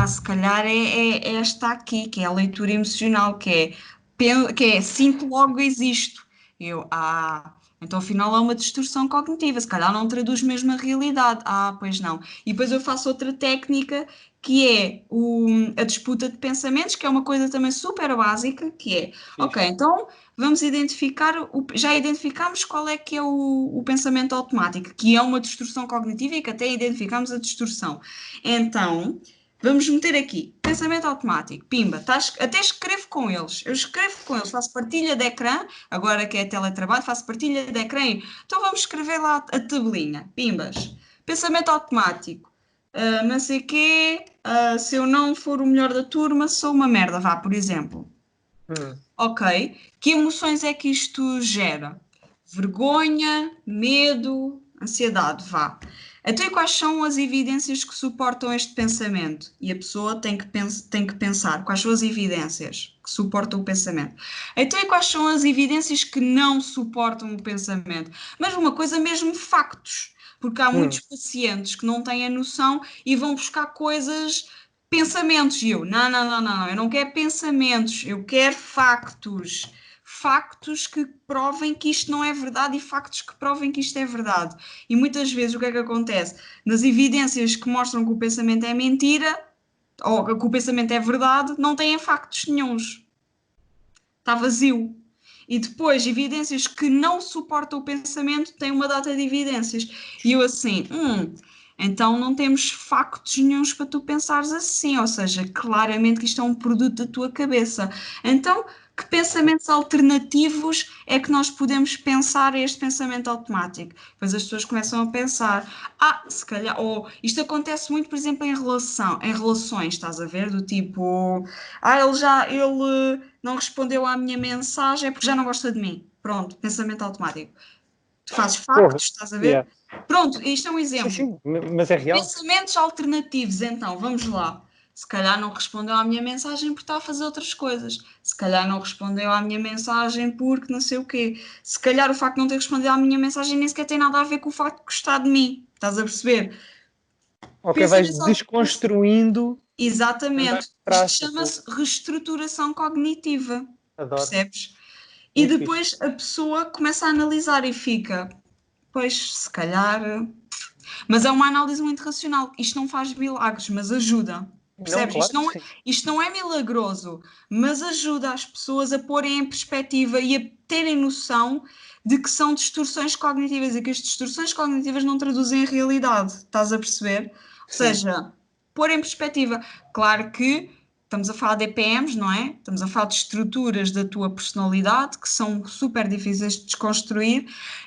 se calhar é esta aqui, que é a leitura emocional, que é sinto logo existo. Eu, então afinal é uma distorção cognitiva, se calhar não traduz mesmo a realidade. Pois não. E depois eu faço outra técnica que é a disputa de pensamentos, que é uma coisa também super básica, que é, ok, Fixe. então vamos identificar, já identificamos qual é que é o pensamento automático, que é uma distorção cognitiva e que até identificamos a distorção. Então, vamos meter aqui, pensamento automático, pimba, até escrevo com eles, eu escrevo com eles, faço partilha de ecrã, agora que é teletrabalho, faço partilha de ecrã, então vamos escrever lá a tabelinha, pimbas, pensamento automático, não sei o quê, se eu não for o melhor da turma, sou uma merda, vá, por exemplo. Ok, que emoções é que isto gera? Vergonha, medo, ansiedade, vá. Então, e quais são as evidências que suportam este pensamento? E a pessoa tem que pensar quais são as evidências que suportam o pensamento. Então, e quais são as evidências que não suportam o pensamento? Mas uma coisa mesmo, factos. Porque há muitos pacientes que não têm a noção e vão buscar coisas, pensamentos. E eu, não, eu não quero pensamentos, eu quero factos. Factos que provem que isto não é verdade e factos que provem que isto é verdade. E muitas vezes o que é que acontece? Nas evidências que mostram que o pensamento é mentira ou que o pensamento é verdade, não têm factos nenhuns. Está vazio. E depois, evidências que não suportam o pensamento têm uma data de evidências. E eu assim, então não temos factos nenhuns para tu pensares assim, ou seja, claramente que isto é um produto da tua cabeça. Então, que pensamentos alternativos é que nós podemos pensar a este pensamento automático? Depois as pessoas começam a pensar, se calhar, ou isto acontece muito, por exemplo, em relações, estás a ver? Do tipo, ele não respondeu à minha mensagem é porque já não gosta de mim. Pronto, pensamento automático. Tu fazes factos, estás a ver? Yeah. Pronto, isto é um Sim, exemplo. sim, mas é real. Pensamentos alternativos, então, vamos lá. Se calhar não respondeu à minha mensagem porque está a fazer outras coisas. Se calhar não respondeu à minha mensagem porque não sei o quê. Se calhar o facto de não ter respondido à minha mensagem nem sequer tem nada a ver com o facto de gostar de mim. Estás a perceber? Ok, vais Pensamentos alternativos. desconstruindo, tentar Exatamente. Isto trás, tipo, chama-se reestruturação cognitiva. adoro, Percebes? E muito fixe. depois a pessoa começa a analisar e fica, pois, se calhar. Mas é uma análise muito racional. Isto não faz milagres, mas ajuda. Não, Percebes? claro que sim. Isto não é milagroso, mas ajuda as pessoas a porem em perspectiva e a terem noção de que são distorções cognitivas e que as distorções cognitivas não traduzem a realidade. Estás a perceber? Ou Sim. seja, pôr em perspectiva. Claro que estamos a falar de EPMs, não é? Estamos a falar de estruturas da tua personalidade que são super difíceis de desconstruir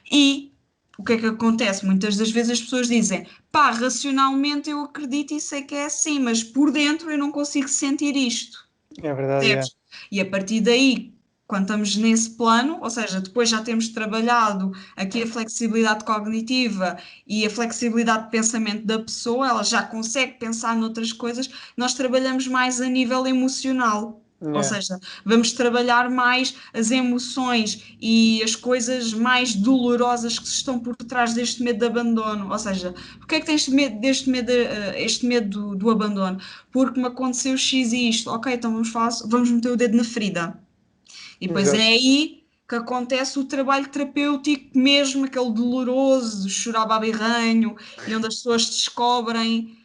e o que é que acontece? Muitas das vezes as pessoas dizem, pá, racionalmente eu acredito e sei que é assim, mas por dentro eu não consigo sentir isto. É verdade, é. Percebes? E a partir daí, quando estamos nesse plano, ou seja, depois já temos trabalhado aqui a flexibilidade cognitiva e a flexibilidade de pensamento da pessoa, ela já consegue pensar noutras coisas, nós trabalhamos mais a nível emocional. Ou É. seja, vamos trabalhar mais as emoções e as coisas mais dolorosas que estão por trás deste medo de abandono. Ou seja, porque é que tens medo este medo do abandono? Porque me aconteceu X e isto. Ok, então vamos meter o dedo na ferida. E depois é Exato. aí que acontece o trabalho terapêutico mesmo, aquele doloroso, de chorar babirranho, e onde as pessoas descobrem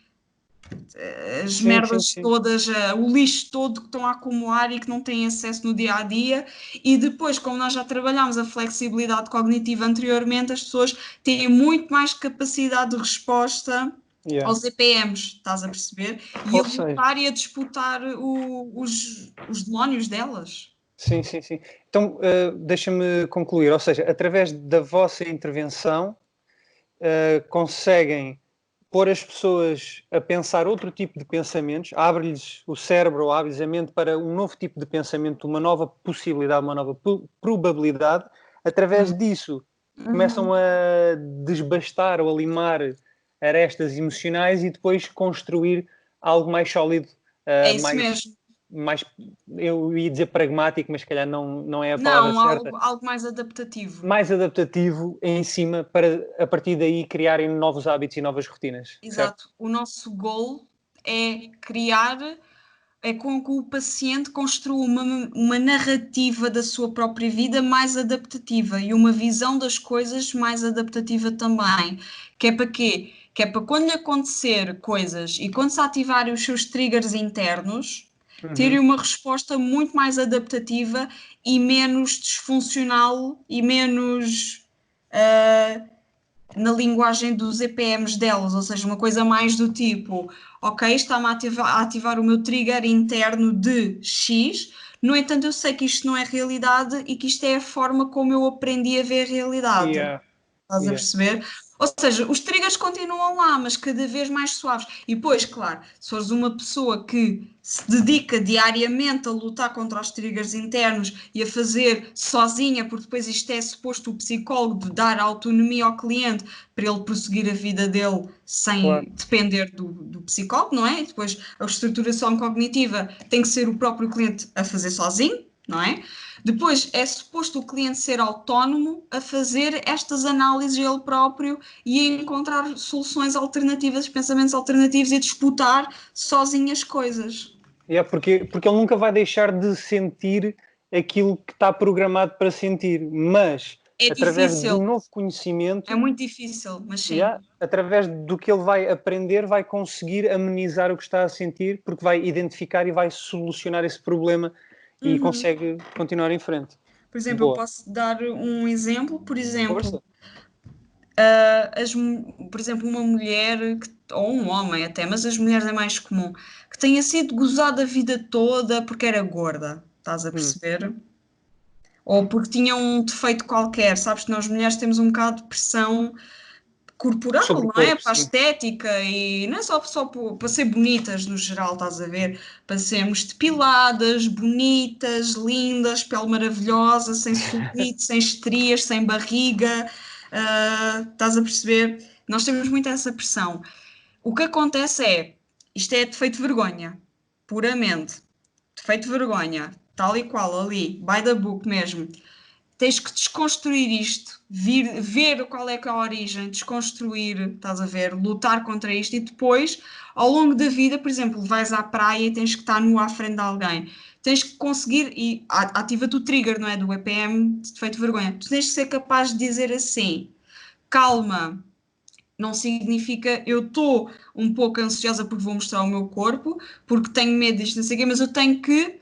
as Sim, sim, merdas sim. todas, o lixo todo que estão a acumular e que não têm acesso no dia a dia. E depois, como nós já trabalhámos a flexibilidade cognitiva anteriormente, as pessoas têm muito mais capacidade de resposta Yeah. aos EPMs, estás a perceber? E a Ou seja, lutar e a disputar os demónios delas. sim, sim, sim. Então, deixa-me concluir. Ou seja, através da vossa intervenção, conseguem pôr as pessoas a pensar outro tipo de pensamentos, abre-lhes o cérebro ou abre-lhes a mente para um novo tipo de pensamento, uma nova possibilidade, uma nova probabilidade. Através disso, começam Uhum. a desbastar ou a limar arestas emocionais e depois construir algo mais sólido, É isso mais mesmo. mais, eu ia dizer pragmático, mas se calhar não é a palavra certa. Algo mais adaptativo. Mais adaptativo em cima para, a partir daí, criarem novos hábitos e novas rotinas. Exato. Certo? O nosso goal é criar, é com que o paciente construa uma narrativa da sua própria vida mais adaptativa e uma visão das coisas mais adaptativa também. Que é para quê? Que é para quando lhe acontecer coisas e quando se ativarem os seus triggers internos, terem uma resposta muito mais adaptativa e menos disfuncional e menos na linguagem dos EPMs delas, ou seja, uma coisa mais do tipo, ok, está-me a ativar o meu trigger interno de X, no entanto eu sei que isto não é realidade e que isto é a forma como eu aprendi a ver a realidade. Yeah. Estás a perceber? Ou seja, os triggers continuam lá, mas cada vez mais suaves. E depois, claro, se fores uma pessoa que se dedica diariamente a lutar contra os triggers internos e a fazer sozinha, porque depois isto é suposto o psicólogo de dar autonomia ao cliente para ele prosseguir a vida dele sem depender do psicólogo, não é? E depois a estruturação cognitiva tem que ser o próprio cliente a fazer sozinho, não é? Depois é suposto o cliente ser autónomo a fazer estas análises ele próprio e a encontrar soluções alternativas, pensamentos alternativos e disputar sozinho as coisas. Porque ele nunca vai deixar de sentir aquilo que está programado para sentir, mas através do novo conhecimento... É muito difícil, mas sim. Através do que ele vai aprender, vai conseguir amenizar o que está a sentir, porque vai identificar e vai solucionar esse problema e consegue continuar em frente. Por exemplo, eu posso dar um exemplo. Por exemplo, por exemplo, uma mulher, ou um homem até, mas as mulheres é mais comum, que tenha sido gozada a vida toda porque era gorda, estás a perceber? Ou porque tinha um defeito qualquer, sabes que nós mulheres temos um bocado de pressão corporal, não é? Para a estética e não é só para ser bonitas no geral, estás a ver? Para sermos depiladas, bonitas, lindas, pele maravilhosa, sem celulite, sem estrias, sem barriga, estás a perceber? Nós temos muito essa pressão. O que acontece é, isto é defeito de vergonha, puramente. Defeito de vergonha, tal e qual, ali, by the book mesmo. Tens que desconstruir isto, ver qual é que é a origem, desconstruir, estás a ver, lutar contra isto e depois, ao longo da vida, por exemplo, vais à praia e tens que estar nu à frente de alguém. Tens que conseguir, e ativa-te o trigger, não é? Do EPM de defeito de vergonha. Tu tens que ser capaz de dizer assim, calma, não significa eu estou um pouco ansiosa porque vou mostrar o meu corpo, porque tenho medo disto, não sei o quê, mas eu tenho que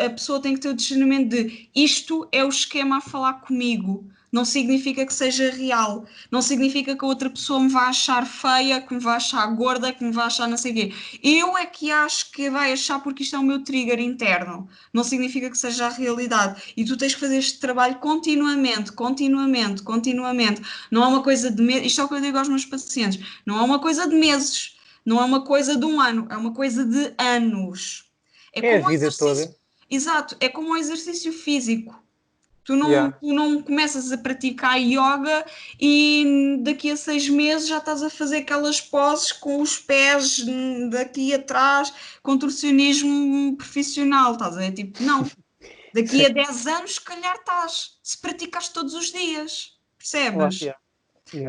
a pessoa tem que ter o discernimento de isto é o esquema a falar comigo, não significa que seja real, não significa que a outra pessoa me vá achar feia, que me vá achar gorda, que me vá achar não sei o quê. Eu é que acho que vai achar porque isto é o meu trigger interno, não significa que seja a realidade. E tu tens que fazer este trabalho continuamente, continuamente, continuamente. Não é uma coisa de meses, isto é o que eu digo aos meus pacientes, não é uma coisa de meses, não é uma coisa de um ano, é uma coisa de anos. É a vida toda. Exato, é como um exercício físico. Tu não começas a praticar yoga e daqui a 6 meses já estás a fazer aquelas poses com os pés daqui atrás, contorcionismo profissional, estás a ver? Tipo, não. Daqui a 10 anos, se calhar estás, se praticares todos os dias, percebes?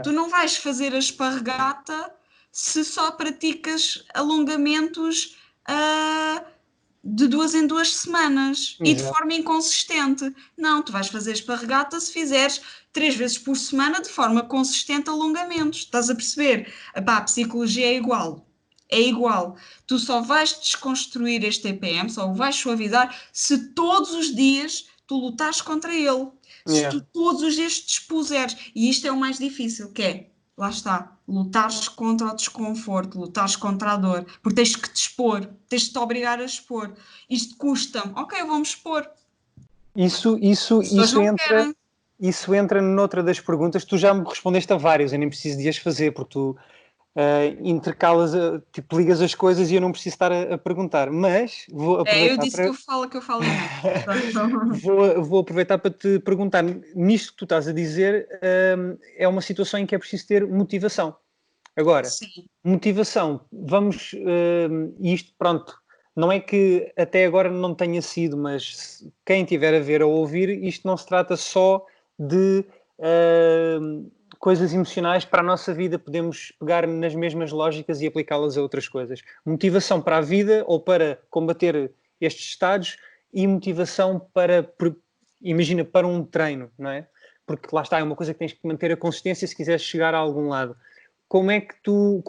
Tu não vais fazer a esparregata se só praticas alongamentos de 2 em 2 semanas e de forma inconsistente. Não, tu vais fazer esparregata se fizeres 3 vezes por semana de forma consistente alongamentos. Estás a perceber? A psicologia é igual. É igual. Tu só vais desconstruir este EPM, só o vais suavizar se todos os dias tu lutares contra ele. Se tu todos os dias te expuseres. E isto é o mais difícil, que é, lá está, lutares contra o desconforto, lutares contra a dor, porque tens que te expor, tens de te obrigar a expor. Isto custa-me, ok, eu vou-me expor. Isso entra noutra das perguntas. Tu já me respondeste a várias, eu nem preciso de as fazer, porque tu intercalas, tipo, ligas as coisas e eu não preciso estar a perguntar, mas vou aproveitar eu disse que eu falo vou aproveitar para te perguntar, nisto que tu estás a dizer, é uma situação em que é preciso ter motivação. Agora, motivação, isto, pronto, não é que até agora não tenha sido, mas quem tiver a ver ou ouvir, isto não se trata só de coisas emocionais para a nossa vida, podemos pegar nas mesmas lógicas e aplicá-las a outras coisas. Motivação para a vida ou para combater estes estados e motivação para, imagina, para um treino, não é? Porque lá está, é uma coisa que tens que manter a consistência se quiseres chegar a algum lado. Como é que tu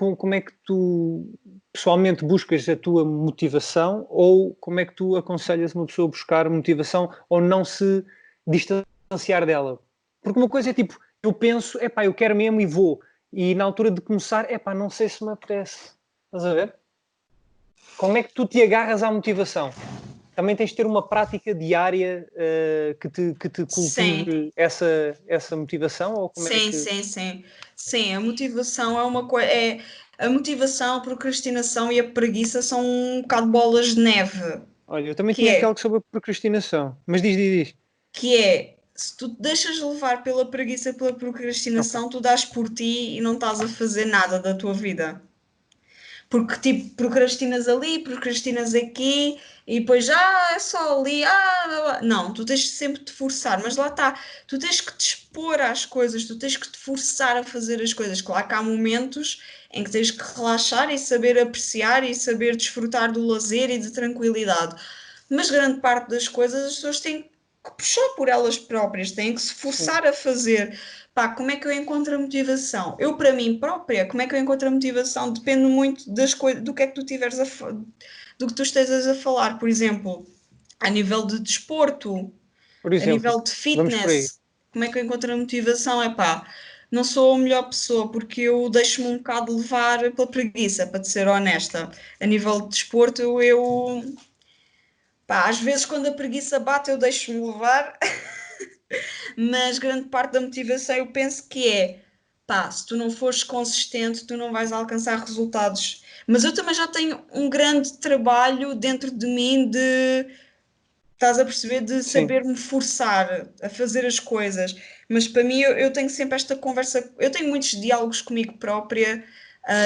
pessoalmente buscas a tua motivação, ou como é que tu aconselhas uma pessoa a buscar motivação ou não se distanciar dela? Porque uma coisa é tipo, eu penso, epá, eu quero mesmo e vou. E na altura de começar, epá, não sei se me apetece. Estás a ver? Como é que tu te agarras à motivação? Também tens de ter uma prática diária que te cultive essa motivação? Ou como é Sim, que... sim, sim. Sim, a motivação é uma coisa. A motivação, a procrastinação e a preguiça são um bocado bolas de neve. Olha, eu também Que tinha aqui é, algo sobre a procrastinação. Mas diz. se tu te deixas levar pela preguiça e pela Ok. procrastinação, tu dás por ti e não estás a fazer nada da tua vida. Porque, tipo, procrastinas ali, procrastinas aqui, e depois, é só ali, blá, blá. Não, tu tens de sempre te forçar, mas lá está, tu tens que te expor às coisas, tu tens que te forçar a fazer as coisas. Claro que há momentos em que tens que relaxar e saber apreciar e saber desfrutar do lazer e de tranquilidade. Mas grande parte das coisas as pessoas têm que puxar por elas próprias, têm que se Sim. forçar a fazer. Pá, como é que eu encontro a motivação? Eu, para mim própria, como é que eu encontro a motivação? Depende muito das coisas, do que é que tu tiveres do que tu estejas a falar. Por exemplo, a nível de desporto, Por a exemplo, nível de vamos por aí. fitness, como é que eu encontro a motivação? É pá, não sou a melhor pessoa porque eu deixo-me um bocado levar pela preguiça, para te ser honesta. A nível de desporto, pá, às vezes quando a preguiça bate, eu deixo-me levar. Mas grande parte da motivação eu penso que pá, se tu não fores consistente, tu não vais alcançar resultados. Mas eu também já tenho um grande trabalho dentro de mim de, estás a perceber, de Sim. saber me forçar a fazer as coisas. Mas para mim, eu tenho sempre esta conversa, eu tenho muitos diálogos comigo própria.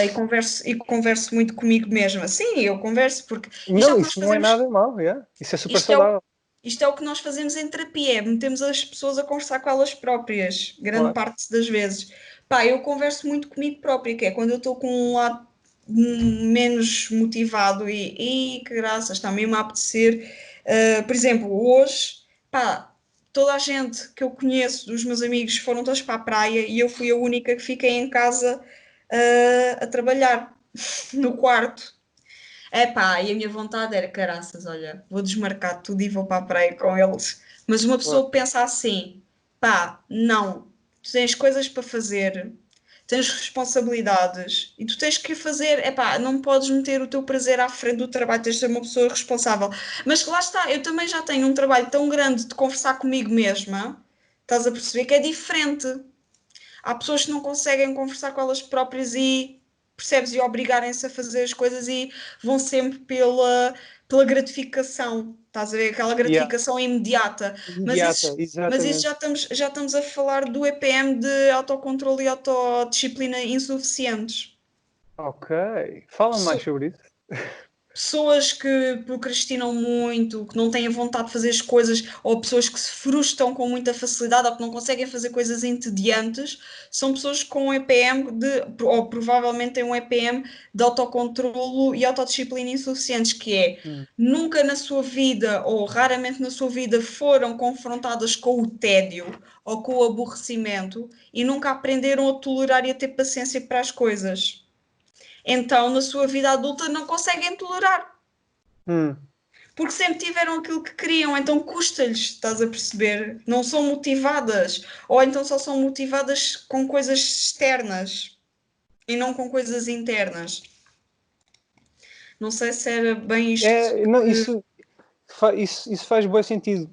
E converso muito comigo mesma. Sim, eu converso porque isto é o Não, que nós isso não é fazemos. nada mau, yeah. Isso é super Isto é o, saudável, isto é o que nós fazemos em terapia, é metemos as pessoas a conversar com elas próprias, grande claro. parte das vezes. Pá, eu converso muito comigo própria, que é quando eu estou com um lado menos motivado e que graças, está mesmo a apetecer. Por exemplo, hoje, pá, toda a gente que eu conheço, dos meus amigos, foram todos para a praia e eu fui a única que fiquei em casa, a trabalhar no quarto. Epá, e a minha vontade era, caraças, olha, vou desmarcar tudo e vou para a praia com eles. Mas uma Claro. pessoa pensa assim, pá, não, tu tens coisas para fazer, tens responsabilidades e tu tens que fazer, epá, não podes meter o teu prazer à frente do trabalho, tens de ser uma pessoa responsável. Mas lá está, eu também já tenho um trabalho tão grande de conversar comigo mesma, estás a perceber que é diferente. Há pessoas que não conseguem conversar com elas próprias e percebes e obrigarem-se a fazer as coisas e vão sempre pela gratificação, estás a ver? Aquela Yeah. gratificação imediata. Mas, Imediata, mas isso exatamente. já estamos a falar do EPM de autocontrole e autodisciplina insuficientes. Ok. Fala mais sobre isso. Pessoas que procrastinam muito, que não têm vontade de fazer as coisas, ou pessoas que se frustram com muita facilidade, ou que não conseguem fazer coisas entediantes, são pessoas com EPM ou provavelmente têm um EPM de autocontrolo e autodisciplina insuficientes, que é Hum. nunca na sua vida, ou raramente na sua vida, foram confrontadas com o tédio ou com o aborrecimento e nunca aprenderam a tolerar e a ter paciência para as coisas. Então, na sua vida adulta, não conseguem tolerar Hum. porque sempre tiveram aquilo que queriam, então custa-lhes, estás a perceber? Não são motivadas, ou então só são motivadas com coisas externas e não com coisas internas. Não sei se era bem isto É, não, que. isso faz bom sentido.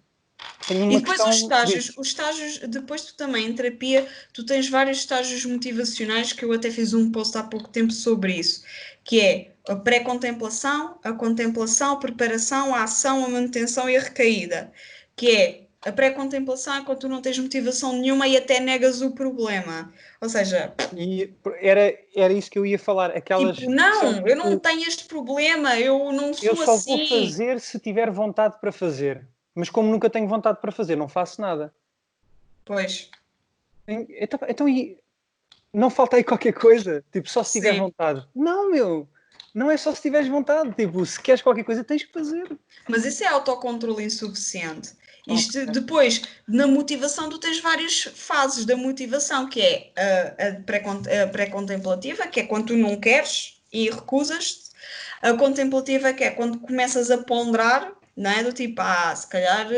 Tenho E uma depois os questão. estágios, Diz. os estágios, depois tu também em terapia, tu tens vários estágios motivacionais que eu até fiz um post há pouco tempo sobre isso, que é a pré-contemplação, a contemplação, a preparação, a ação, a manutenção e a recaída, que é A pré-contemplação é quando tu não tens motivação nenhuma e até negas o problema. Ou seja, E era isso que eu ia falar. Aquelas tipo, que são não, eu não tipo, tenho este problema, eu não eu sou só vou assim. fazer se tiver vontade para fazer. Mas como nunca tenho vontade para fazer, não faço nada. Pois, Então não falta aí qualquer coisa. Tipo, só se tiver sim. vontade. Não, meu. Não é só se tiveres vontade. Tipo, se queres qualquer coisa, tens que fazer. Mas isso é autocontrole insuficiente. Ok. Isto depois, na motivação, tu tens várias fases da motivação, que é a pré-contemplativa, que é quando tu não queres e recusas-te. A contemplativa, que é quando começas a ponderar, não é? Do tipo, se calhar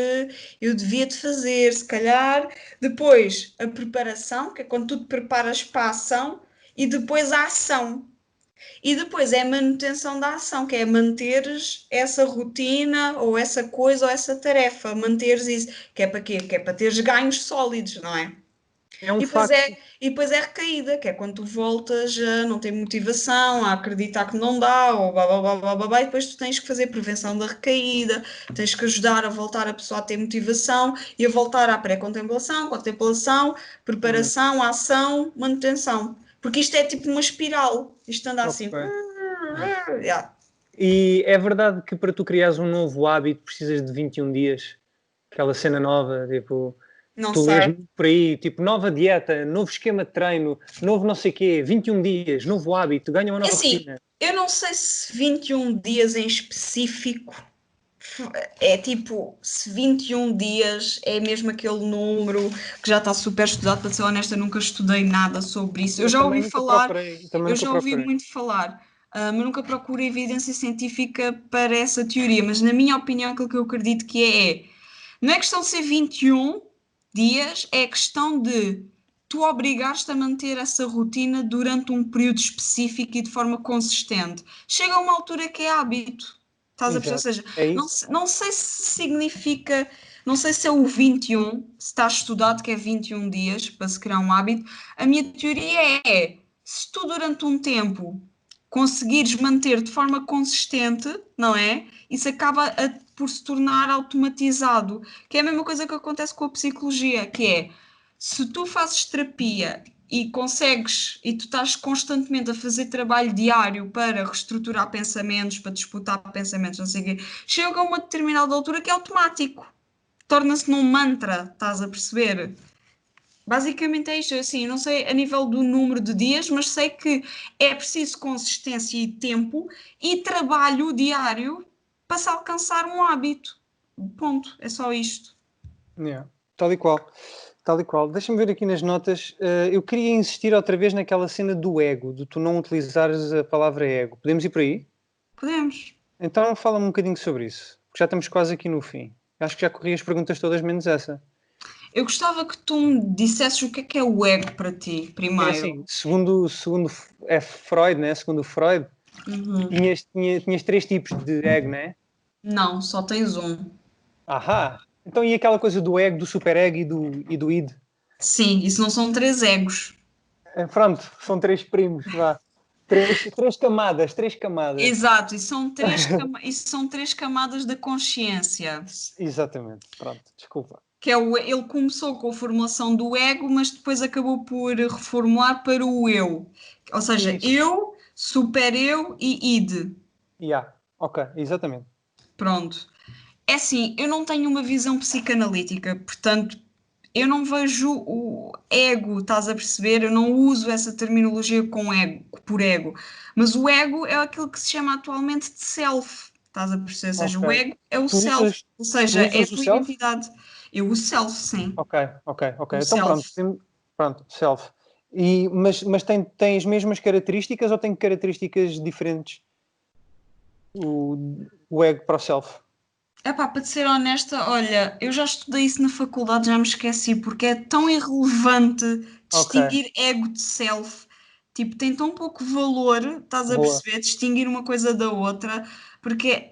eu devia te fazer, se calhar. Depois, a preparação, que é quando tu te preparas para a ação. E depois a ação, e depois é a manutenção da ação, que é manteres essa rotina ou essa coisa ou essa tarefa, manteres isso, que é para quê? Que é para teres ganhos sólidos, não é? É um E depois é, facto. e depois é recaída, que é quando tu voltas a não ter motivação, a acreditar que não dá, ou blá blá blá blá blá, blá, e depois tu tens que fazer prevenção da recaída, tens que ajudar a voltar a pessoa a ter motivação e a voltar à pré-contemplação, contemplação, Hum, preparação, ação, manutenção. Porque isto é tipo uma espiral, isto anda assim. ok. Yeah. E é verdade que para tu criares um novo hábito precisas de 21 dias. Aquela cena nova, tipo, Não tu lês sei. muito por aí, tipo, nova dieta, novo esquema de treino, novo não sei quê, 21 dias, novo hábito, ganha uma É nova assim, rotina. eu não sei se 21 dias em específico é tipo, se 21 dias é mesmo aquele número que já está super estudado, para ser honesta, nunca estudei nada sobre isso. Eu Eu já também ouvi nunca falar, procurei, também eu nunca já ouvi procurei. muito falar, mas nunca procuro evidência científica para essa teoria. Mas na minha opinião, aquilo que eu acredito que não é questão de ser 21 dias, é questão de tu obrigares-te a manter essa rotina durante um período específico e de forma consistente. Chega a uma altura que é hábito. Estás a perceber? Ou Exato. seja, É não, isso? não sei se significa, não sei se é o 21, se está estudado que é 21 dias para se criar um hábito. A minha teoria se tu durante um tempo conseguires manter de forma consistente, não é? Isso acaba por se tornar automatizado, que é a mesma coisa que acontece com a psicologia, que é, se tu fazes terapia e consegues, e tu estás constantemente a fazer trabalho diário para reestruturar pensamentos, para disputar pensamentos, não sei o quê, chega a uma determinada altura que é automático, torna-se num mantra, estás a perceber? Basicamente é isto, assim, não sei a nível do número de dias, mas sei que é preciso consistência e tempo e trabalho diário para se alcançar um hábito. Ponto, é só isto. Yeah. Tal e qual. Tal e qual. Deixa-me ver aqui nas notas. Eu queria insistir outra vez naquela cena do ego, de tu não utilizares a palavra ego. Podemos ir por aí? Podemos. Então fala-me um bocadinho sobre isso, porque já estamos quase aqui no fim. Acho que já corri as perguntas todas, menos essa. Eu gostava que tu me dissesses o que é o ego para ti, É primeiro. assim, segundo Freud, né? Segundo Freud, Uhum. tinhas três tipos de ego, né? Não, só tens um. Ahá! Então e aquela coisa do ego, do superego e do id? Sim, isso não são três egos. Pronto, são três primos, vá. Três camadas, três camadas. Exato, isso são três camadas da consciência. Exatamente, pronto, desculpa. Que é ele começou com a formulação do ego, mas depois acabou por reformular para o eu. Ou seja, Isso, eu, super eu e id. yeah. Ok, exatamente. Pronto. É assim, eu não tenho uma visão psicanalítica, portanto, eu não vejo o ego, estás a perceber? Eu não uso essa terminologia com ego, por ego. Mas o ego é aquilo que se chama atualmente de self, estás a perceber? Ou seja, Ok. o ego é o Tu self, usas, ou tu seja, é a usas o tua self? identidade. Eu uso self, sim. Ok, ok, ok. O Então pronto, self. pronto, self. Mas tem as mesmas características ou tem características diferentes o, o ego para o self? Epá, para te ser honesta, olha, eu já estudei isso na faculdade, já me esqueci, porque é tão irrelevante Ok, distinguir ego de self. Tipo, tem tão pouco valor, estás a boa. perceber, distinguir uma coisa da outra, porque,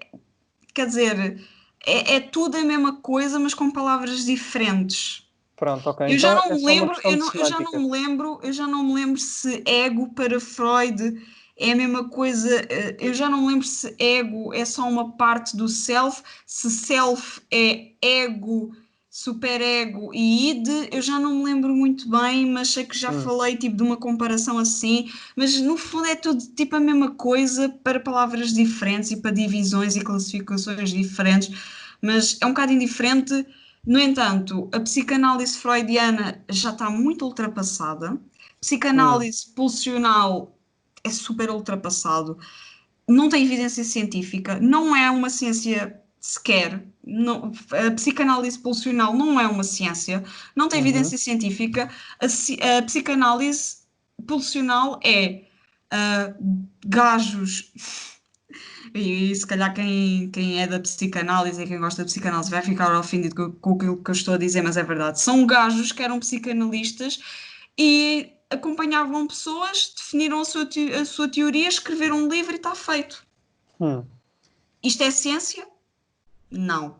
quer dizer, é tudo a mesma coisa, mas com palavras diferentes. Pronto, ok. Eu já Então não é me só uma lembro, questão de eu já não semântica. me lembro, eu já não me lembro se ego para Freud é a mesma coisa. Eu já não me lembro se ego é só uma parte do self, se self é ego superego e id, eu já não me lembro muito bem, mas sei que já falei tipo de uma comparação assim, mas no fundo é tudo tipo a mesma coisa para palavras diferentes e para divisões e classificações diferentes, mas é um bocado indiferente. No entanto, a psicanálise freudiana já está muito ultrapassada, psicanálise pulsional é super ultrapassado, não tem evidência científica, não é uma ciência sequer. Não, a psicanálise pulsional não é uma ciência, não tem evidência científica. A psicanálise pulsional é gajos. E se calhar quem é da psicanálise e quem gosta de psicanálise vai ficar ofendido com aquilo que eu estou a dizer, mas é verdade. São gajos que eram psicanalistas e acompanhavam pessoas, definiram a sua teoria, escreveram um livro e está feito. Isto é ciência? Não.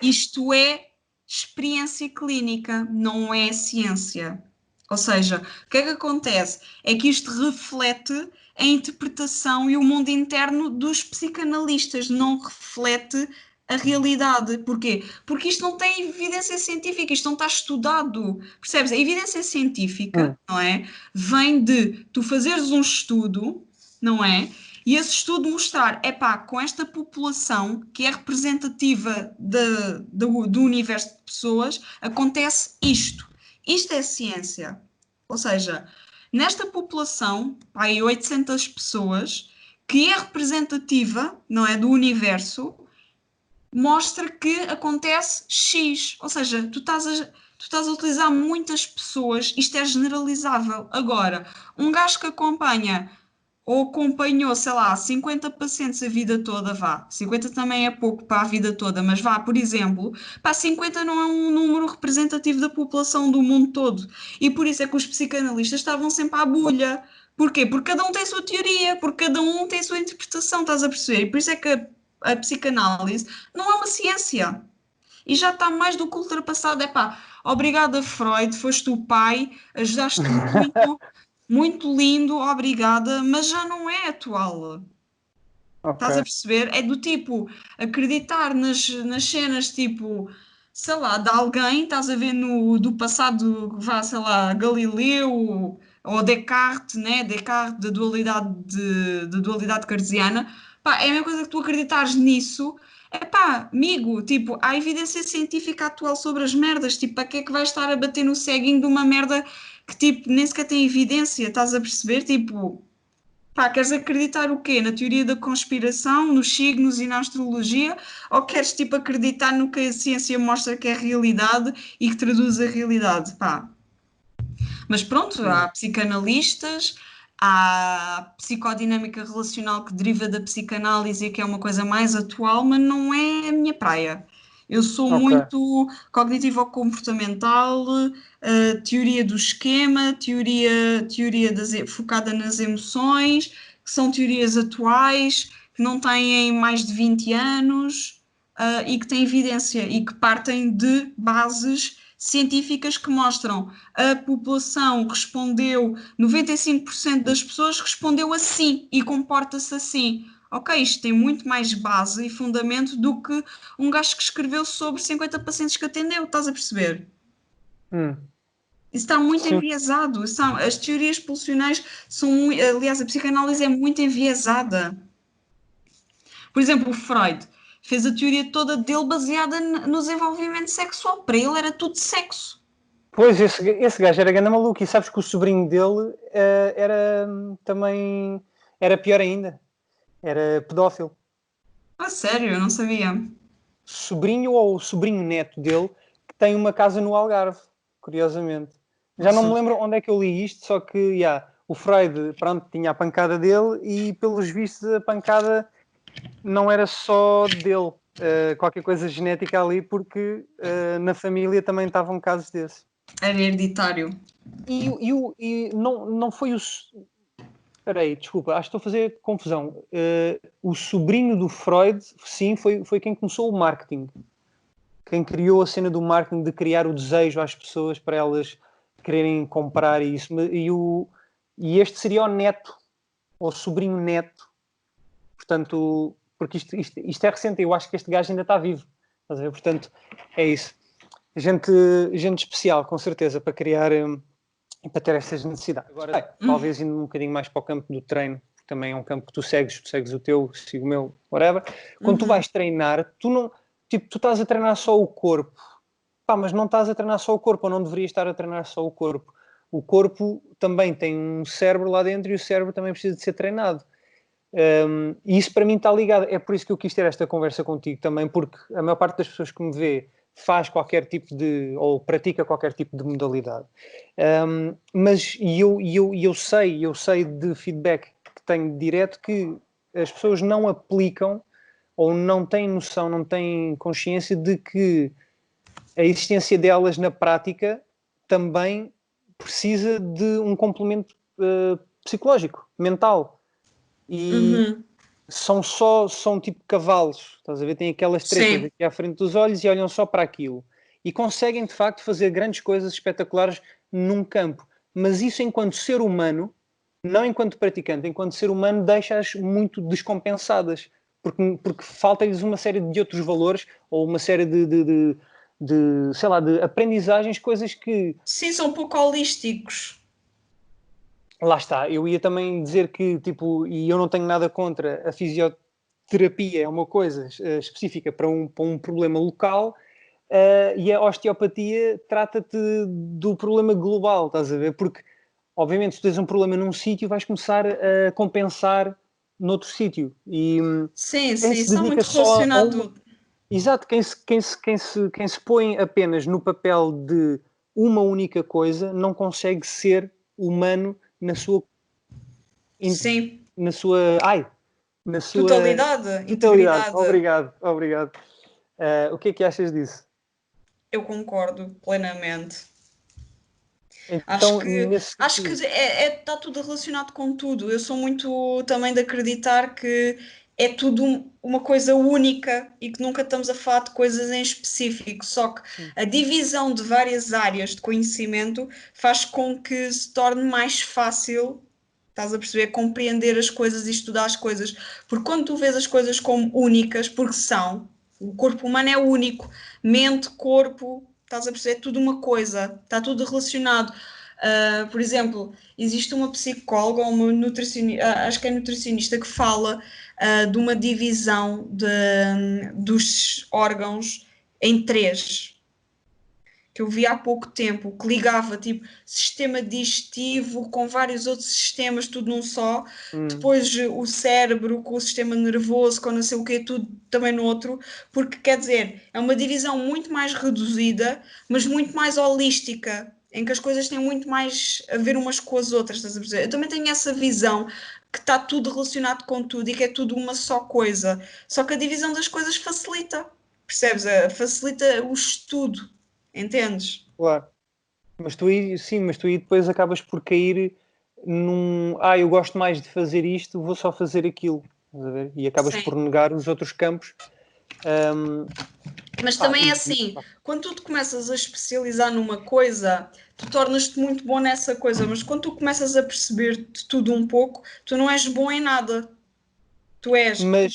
Isto é experiência clínica, não é ciência. Ou seja, o que é que acontece? É que isto reflete a interpretação e o mundo interno dos psicanalistas, não reflete a realidade. Porquê? Porque isto não tem evidência científica, isto não está estudado. Percebes? A evidência científica, não é? Vem de tu fazeres um estudo, não é? E esse estudo mostrar, epá, com esta população que é representativa do universo de pessoas, acontece isto. Isto é ciência. Ou seja, nesta população, há aí 800 pessoas, que é representativa, não é, do universo, mostra que acontece X. Ou seja, tu estás a utilizar muitas pessoas, isto é generalizável. Agora, um gajo que acompanha ou acompanhou, sei lá, 50 pacientes a vida toda, vá. 50 também é pouco para a vida toda, mas vá, por exemplo, pá, 50 não é um número representativo da população do mundo todo. E por isso é que os psicanalistas estavam sempre à bulha. Porquê? Porque cada um tem a sua teoria, porque cada um tem a sua interpretação, estás a perceber? E por isso é que a psicanálise não é uma ciência. E já está mais do que ultrapassado. É pá, obrigada Freud, foste o pai, ajudaste muito, muito lindo, obrigada, mas já não é atual. Estás a Ok. perceber? É do tipo, acreditar nas cenas, tipo, sei lá, de alguém, estás a ver do passado, vá, sei lá, Galileu ou Descartes, né? Descartes, da dualidade cartesiana. Pá, é a mesma coisa que tu acreditares nisso. É pá, amigo, tipo, há evidência científica atual sobre as merdas, tipo, para que é que vais estar a bater no ceguinho de uma merda que, tipo, nem sequer tem evidência, estás a perceber? Tipo, pá, queres acreditar o quê? Na teoria da conspiração, nos signos e na astrologia? Ou queres, tipo, acreditar no que a ciência mostra que é realidade e que traduz a realidade? Pá, mas pronto, há psicanalistas, há psicodinâmica relacional que deriva da psicanálise, que é uma coisa mais atual, mas não é a minha praia. Eu sou Ok. muito cognitivo-comportamental, teoria do esquema, teoria focada nas emoções, que são teorias atuais, que não têm mais de 20 anos, e que têm evidência e que partem de bases científicas que mostram a população respondeu, 95% das pessoas respondeu assim e comporta-se assim. Ok, isto tem muito mais base e fundamento do que um gajo que escreveu sobre 50 pacientes que atendeu, estás a perceber? Hum. Isso está muito Sim. enviesado. As teorias pulsionais são, aliás, a psicanálise é muito enviesada. Por exemplo, o Freud fez a teoria toda dele baseada no desenvolvimento sexual. Para ele era tudo sexo. Pois, esse gajo era grande maluco. E sabes que o sobrinho dele era também... Era pior ainda. Era pedófilo. Ah, sério, eu não sabia. Sobrinho ou sobrinho neto dele, que tem uma casa no Algarve, curiosamente. Não Já não me sabia. lembro onde é que eu li isto, só que, o Freud, pronto, tinha a pancada dele e, pelos vistos, a pancada não era só dele. Qualquer coisa genética ali, porque na família também estavam casos desses. Era hereditário. E não foi o... Espera aí, desculpa, acho que estou a fazer confusão. O sobrinho do Freud, sim, foi quem começou o marketing. Quem criou a cena do marketing de criar o desejo às pessoas para elas quererem comprar isso. E este seria o neto, ou sobrinho neto. Portanto, porque isto é recente, eu acho que este gajo ainda está vivo. Estás a ver? Portanto, é isso. Gente especial, com certeza, para criar e para ter estas necessidades. Agora, talvez indo um bocadinho mais para o campo do treino, que também é um campo que tu segues o teu, sigo o meu, whatever. Quando tu vais treinar, tu não, tipo, tu estás a treinar só o corpo, mas não estás a treinar só o corpo, ou não deverias estar a treinar só o corpo. O corpo também tem um cérebro lá dentro e o cérebro também precisa de ser treinado. E isso para mim está ligado. É por isso que eu quis ter esta conversa contigo também, porque a maior parte das pessoas que me vê faz qualquer tipo de, ou pratica qualquer tipo de modalidade. Mas eu sei de feedback que tenho direto que as pessoas não aplicam ou não têm noção, não têm consciência de que a existência delas na prática também precisa de um complemento psicológico, mental. E são tipo cavalos, estás a ver? Têm aquelas tretas aqui à frente dos olhos e olham só para aquilo. E conseguem, de facto, fazer grandes coisas espetaculares num campo. Mas isso, enquanto ser humano, não enquanto praticante, enquanto ser humano, deixa-as muito descompensadas. Porque falta-lhes uma série de outros valores ou uma série sei lá, de aprendizagens, coisas que... Sim, são um pouco holísticos. Lá está, eu ia também dizer que, tipo, e eu não tenho nada contra, a fisioterapia é uma coisa específica para um problema local, e a osteopatia trata-te do problema global, estás a ver? Porque, obviamente, se tu tens um problema num sítio, vais começar a compensar noutro sítio. E Sim, quem sim, se está dedica muito só a uma... relacionado. Exato, quem se põe apenas no papel de uma única coisa não consegue ser humano na sua Sim, na sua na sua totalidade, totalidade. integridade. Obrigado. O que é que achas disso? Eu concordo plenamente. Acho Então, que, nesse acho que sentido, está tudo relacionado com tudo. Eu sou muito também de acreditar que é tudo uma coisa única e que nunca estamos a falar de coisas em específico. Só que sim, a divisão de várias áreas de conhecimento faz com que se torne mais fácil, estás a perceber, compreender as coisas e estudar as coisas. Porque quando tu vês as coisas como únicas, porque são, o corpo humano é único, mente, corpo. Estás a perceber? É tudo uma coisa, está tudo relacionado. Por exemplo, existe uma psicóloga ou uma nutricionista, acho que é nutricionista, que fala de uma divisão dos órgãos em três, que eu vi há pouco tempo, que ligava tipo sistema digestivo com vários outros sistemas, tudo num só, depois o cérebro com o sistema nervoso, com não sei o quê, tudo também no outro, porque quer dizer, é uma divisão muito mais reduzida, mas muito mais holística, em que as coisas têm muito mais a ver umas com as outras, estás a perceber? Eu também tenho essa visão que está tudo relacionado com tudo e que é tudo uma só coisa, só que a divisão das coisas facilita, percebes? Facilita o estudo. Entendes? claro. Mas tu aí depois acabas por cair num, eu gosto mais de fazer isto, vou só fazer aquilo. Estás a ver? E acabas Sim. por negar os outros campos. Um, Mas também é assim, quando tu te começas a especializar numa coisa, tu tornas-te muito bom nessa coisa, mas quando tu começas a perceber de tudo um pouco, tu não és bom em nada. Tu és, mas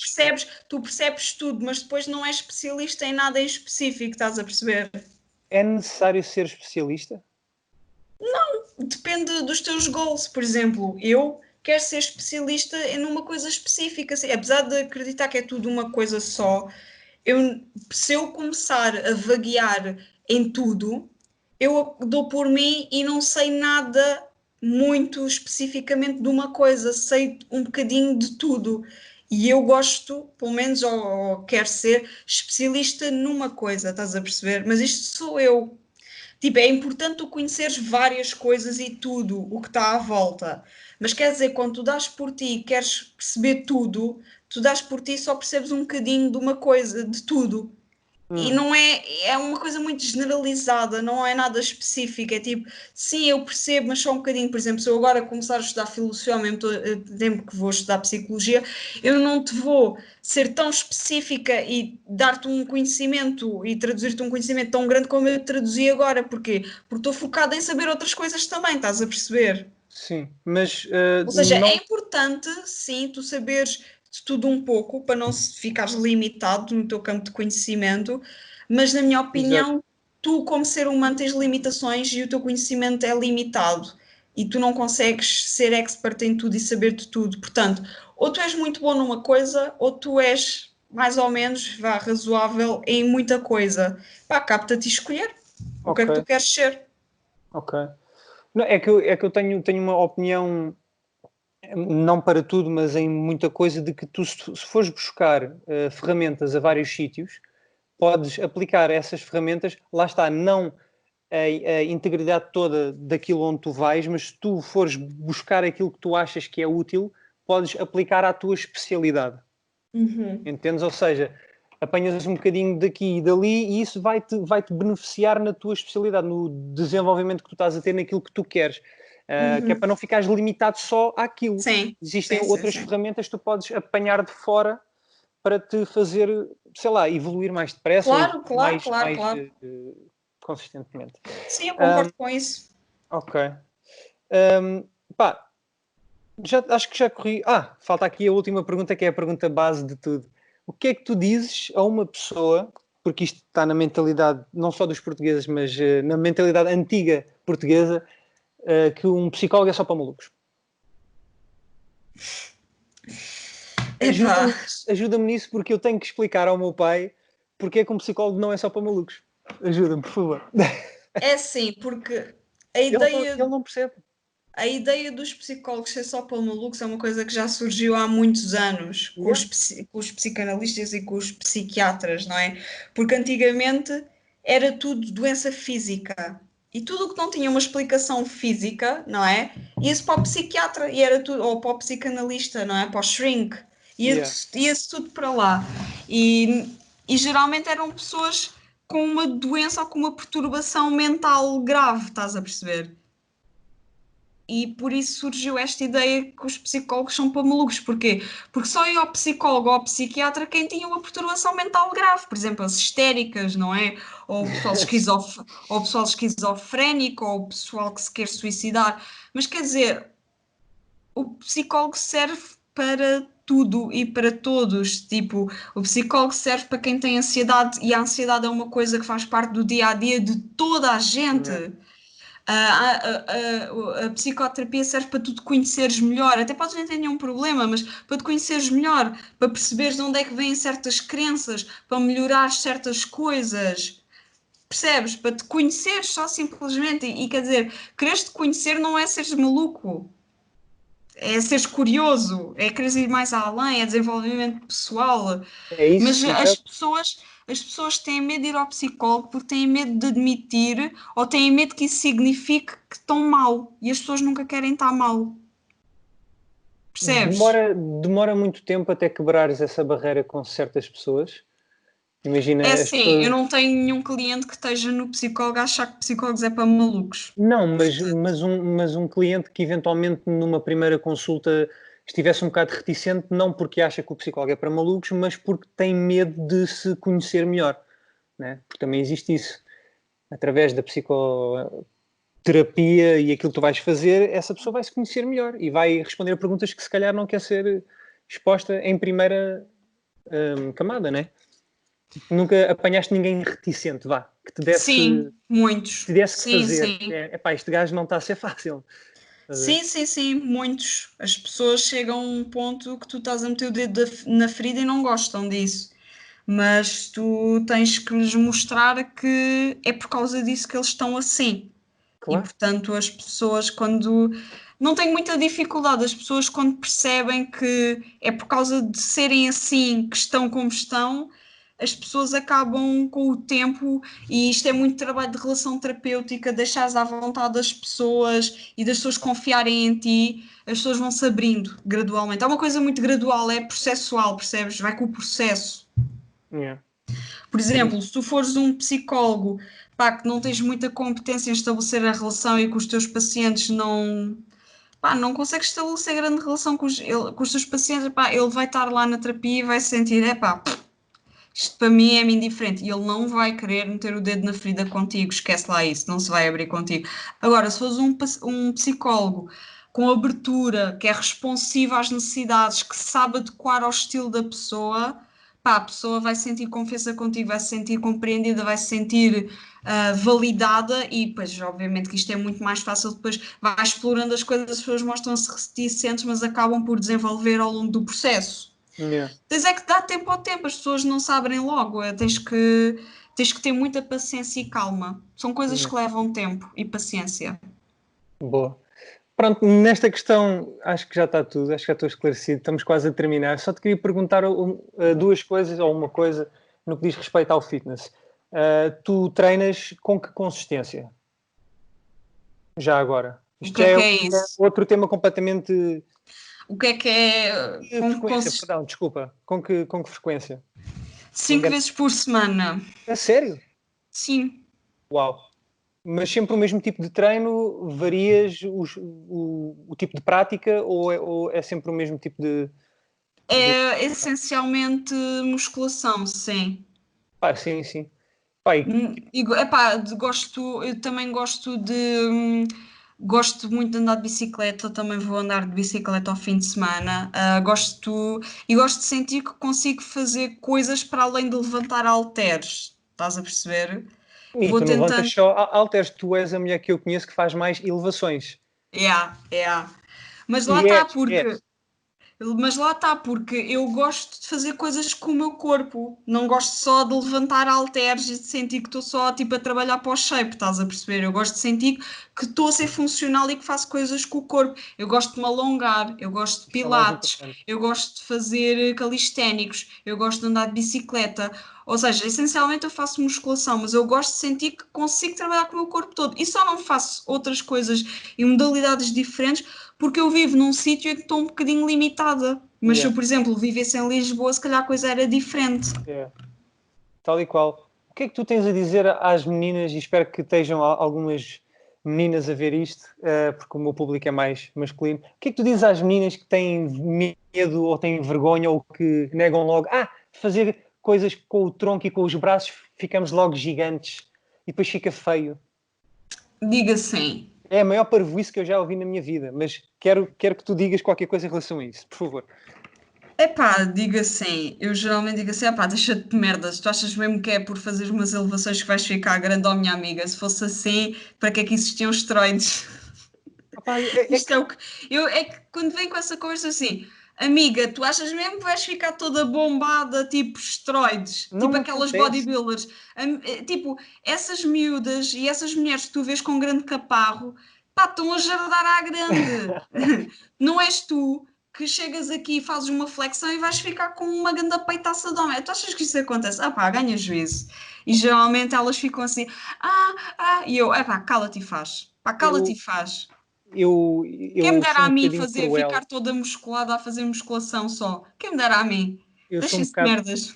tu percebes tudo, mas depois não és especialista em nada em específico, estás a perceber? é necessário ser especialista? Depende dos teus goals. Por exemplo, eu quero ser especialista em uma coisa específica. Assim, apesar de acreditar que é tudo uma coisa só, se eu começar a vaguear em tudo, eu dou por mim e não sei nada muito especificamente de uma coisa, sei um bocadinho de tudo. E eu gosto, pelo menos, ou quero ser especialista numa coisa, estás a perceber? Mas isto sou eu. Tipo, é importante tu conheceres várias coisas e tudo o que está à volta. Mas quer dizer, quando tu dás por ti e queres perceber tudo, tu dás por ti e só percebes um bocadinho de uma coisa, de tudo. E não é, é uma coisa muito generalizada, não é nada específico. É tipo, sim, eu percebo, mas só um bocadinho. Por exemplo, se eu agora começar a estudar filosofia ao mesmo tempo que vou estudar psicologia, eu não te vou ser tão específica e dar-te um conhecimento e traduzir-te um conhecimento tão grande como eu traduzi agora. Porquê? Porque estou focada em saber outras coisas também, estás a perceber? Sim, mas Ou seja, é não. importante, sim, tu saberes de tudo um pouco, para não ficares limitado no teu campo de conhecimento, mas na minha Exato. opinião, tu como ser humano tens limitações e o teu conhecimento é limitado e tu não consegues ser expert em tudo e saber de tudo. Portanto, ou tu és muito bom numa coisa, ou tu és mais ou menos, vá, razoável em muita coisa. Pá, capta-te escolher o que é Ok, que tu queres ser. ok. Não, é que eu tenho uma opinião, não para tudo, mas em muita coisa, de que tu, se fores buscar ferramentas a vários sítios, podes aplicar essas ferramentas, lá está, não a integridade toda daquilo onde tu vais, mas se tu fores buscar aquilo que tu achas que é útil, podes aplicar à tua especialidade. Uhum. Entendes? Ou seja, apanhas um bocadinho daqui e dali e isso vai-te beneficiar na tua especialidade, no desenvolvimento que tu estás a ter naquilo que tu queres. Que é Uhum. para não ficares limitado só àquilo. Sim, Existem sim, sim, outras sim. ferramentas que tu podes apanhar de fora para te fazer, sei lá, evoluir mais depressa ou Claro, evoluir claro, mais, claro, mais claro. consistentemente. Sim, eu Um, concordo com isso. ok. Pá, acho que já corri. Falta aqui a última pergunta, que é a pergunta base de tudo. O que é que tu dizes a uma pessoa, porque isto está na mentalidade não só dos portugueses, mas na mentalidade antiga portuguesa, que um psicólogo é só para malucos? Epá, Ajuda-me nisso, porque eu tenho que explicar ao meu pai porque é que um psicólogo não é só para malucos. Ajuda-me, por favor. é assim, porque a Ele ideia, não percebe. a ideia dos psicólogos ser só para malucos é uma coisa que já surgiu há muitos anos Yeah. com os psicanalistas e com os psiquiatras, não é? Porque antigamente era tudo doença física. E tudo o que não tinha uma explicação física, não é? Ia-se para o psiquiatra e era tudo, ou para o psicanalista, não é? Para o shrink. Yeah. Ia-se tudo para lá. E, e geralmente eram pessoas com uma doença ou com uma perturbação mental grave, estás a perceber? E por isso surgiu esta ideia que os psicólogos são para malucos. Porquê? Porque só ia ao psicólogo ou ao psiquiatra quem tinha uma perturbação mental grave, por exemplo, as histéricas, não é? Ou o pessoal esquizofrénico, ou o pessoal que se quer suicidar. Mas quer dizer, o psicólogo serve para tudo e para todos. Tipo, o psicólogo serve para quem tem ansiedade, e a ansiedade é uma coisa que faz parte do dia a dia de toda a gente. Yeah. A psicoterapia serve para tu te conheceres melhor. Até podes não ter nenhum problema, mas para te conheceres melhor, para perceberes de onde é que vêm certas crenças, para melhorar certas coisas. Percebes? Para te conheceres só simplesmente. E quer dizer, quereres te conhecer não é seres maluco, é seres curioso, é quereres ir mais além, é desenvolvimento pessoal. É Mas isso, exato. as pessoas têm medo de ir ao psicólogo porque têm medo de admitir ou têm medo que isso signifique que estão mal e as pessoas nunca querem estar mal. Percebes? Demora muito tempo até quebrares essa barreira com certas pessoas. É Imagina, as assim, eu pessoas. não tenho nenhum cliente que esteja no psicólogo a achar que psicólogos é para malucos. Não, mas um cliente que eventualmente numa primeira consulta estivesse um bocado reticente, não porque acha que o psicólogo é para malucos, mas porque tem medo de se conhecer melhor, né? Porque também existe isso. Através da psicoterapia e aquilo que tu vais fazer, essa pessoa vai se conhecer melhor e vai responder a perguntas que se calhar não quer ser exposta em primeira camada, né? Nunca apanhaste ninguém reticente, vá, que te desse, Sim, muitos. te desse que Sim, fazer. sim. Epá, este gajo não está a ser fácil. Estás a ver? Sim, sim, sim, muitos. As pessoas chegam a um ponto que tu estás a meter o dedo na ferida e não gostam disso. Mas tu tens que lhes mostrar que é por causa disso que eles estão assim. E Claro. portanto, as pessoas, quando. Não tenho muita dificuldade, as pessoas, quando percebem que é por causa de serem assim que estão como estão, as pessoas acabam com o tempo, e isto é muito trabalho de relação terapêutica, deixares à vontade das pessoas e das pessoas confiarem em ti, as pessoas vão se abrindo gradualmente. É uma coisa muito gradual, é processual, percebes? Vai com o processo. Yeah. Por É isso. exemplo, se tu fores um psicólogo, pá, que não tens muita competência em estabelecer a relação e que os teus pacientes não, pá, não consegues estabelecer grande relação com os teus pacientes, pá, ele vai estar lá na terapia e vai se sentir, é pá, isto para mim é-me indiferente, e ele não vai querer meter o dedo na ferida contigo, esquece lá isso, não se vai abrir contigo. Agora, se fores um psicólogo com abertura, que é responsiva às necessidades, que sabe adequar ao estilo da pessoa, pá, a pessoa vai sentir confiança contigo, vai se sentir compreendida, vai se sentir validada e, pois, obviamente que isto é muito mais fácil depois, vai explorando as coisas, as pessoas mostram-se reticentes, mas acabam por desenvolver ao longo do processo. Yeah. Tens é que dar tempo ao tempo, as pessoas não se abrem logo, tens que ter muita paciência e calma. São coisas Yeah. que levam tempo e paciência. Boa. Pronto, nesta questão acho que já está tudo, acho que já estou esclarecido, estamos quase a terminar. Só te queria perguntar duas coisas, ou uma coisa, no que diz respeito ao fitness. Tu treinas com que consistência? Já agora. O Isto que já é é isso? outro tema completamente... O que é frequência, perdão, desculpa. Com que frequência? 5 vezes por semana? A sério? Sim. Uau. Mas sempre o mesmo tipo de treino? Varias o tipo de prática ou é sempre o mesmo tipo de... É essencialmente musculação, sim. Pá, sim, sim. Pá, Epá, eu também gosto muito de andar de bicicleta, também vou andar de bicicleta ao fim de semana. Gosto de sentir que consigo fazer coisas para além de levantar halteres, estás a perceber? e Vou tu não levantas tentando. só halteres, tu és a mulher que eu conheço que faz mais elevações. Yeah. Mas lá E está, és. porque eu gosto de fazer coisas com o meu corpo. Não gosto só de levantar halteres e de sentir que estou só tipo a trabalhar para o shape, estás a perceber? Eu gosto de sentir que estou a ser funcional e que faço coisas com o corpo. Eu gosto de me alongar, eu gosto de Isso é o mais pilates, importante. eu gosto de fazer calisténicos, eu gosto de andar de bicicleta. Ou seja, essencialmente eu faço musculação, mas eu gosto de sentir que consigo trabalhar com o meu corpo todo. E só não faço outras coisas e modalidades diferentes porque eu vivo num sítio em que estou um bocadinho limitada. Mas se Yeah, eu, por exemplo, vivesse em Lisboa, se calhar a coisa era diferente. yeah. Tal e qual. O que é que tu tens a dizer às meninas, e espero que estejam algumas meninas a ver isto, porque o meu público é mais masculino. O que é que tu dizes às meninas que têm medo ou têm vergonha ou que negam logo, fazer coisas com o tronco e com os braços ficamos logo gigantes e depois fica feio? Diga sim. É a maior parvoíce que eu já ouvi na minha vida, mas quero que tu digas qualquer coisa em relação a isso, por favor. Epá, diga assim. Eu geralmente digo assim: epá, deixa-te de merdas. Tu achas mesmo que é por fazer umas elevações que vais ficar grande, ó minha amiga? Se fosse assim, para que é que existiam esteroides? Opá, Isto é o que. É que quando vem com essa conversa assim, amiga, tu achas mesmo que vais ficar toda bombada, tipo esteroides, não tipo me aquelas apetece. bodybuilders, tipo, essas miúdas e essas mulheres que tu vês com grande caparro, pá, estão a jardar à grande. Não és tu que chegas aqui e fazes uma flexão e vais ficar com uma grande peitaça de homem. Tu achas que isso acontece? Ah pá, ganha juízo. E geralmente elas ficam assim, e eu, pá, cala-te e faz. Pá, cala-te e Eu, faz. Quem me eu dera sou a um mim bocadinho fazer, ficar cruel. toda musculada a fazer musculação só? Quem me dera a mim? Eu sou Deixa um isso de bocado. merdas.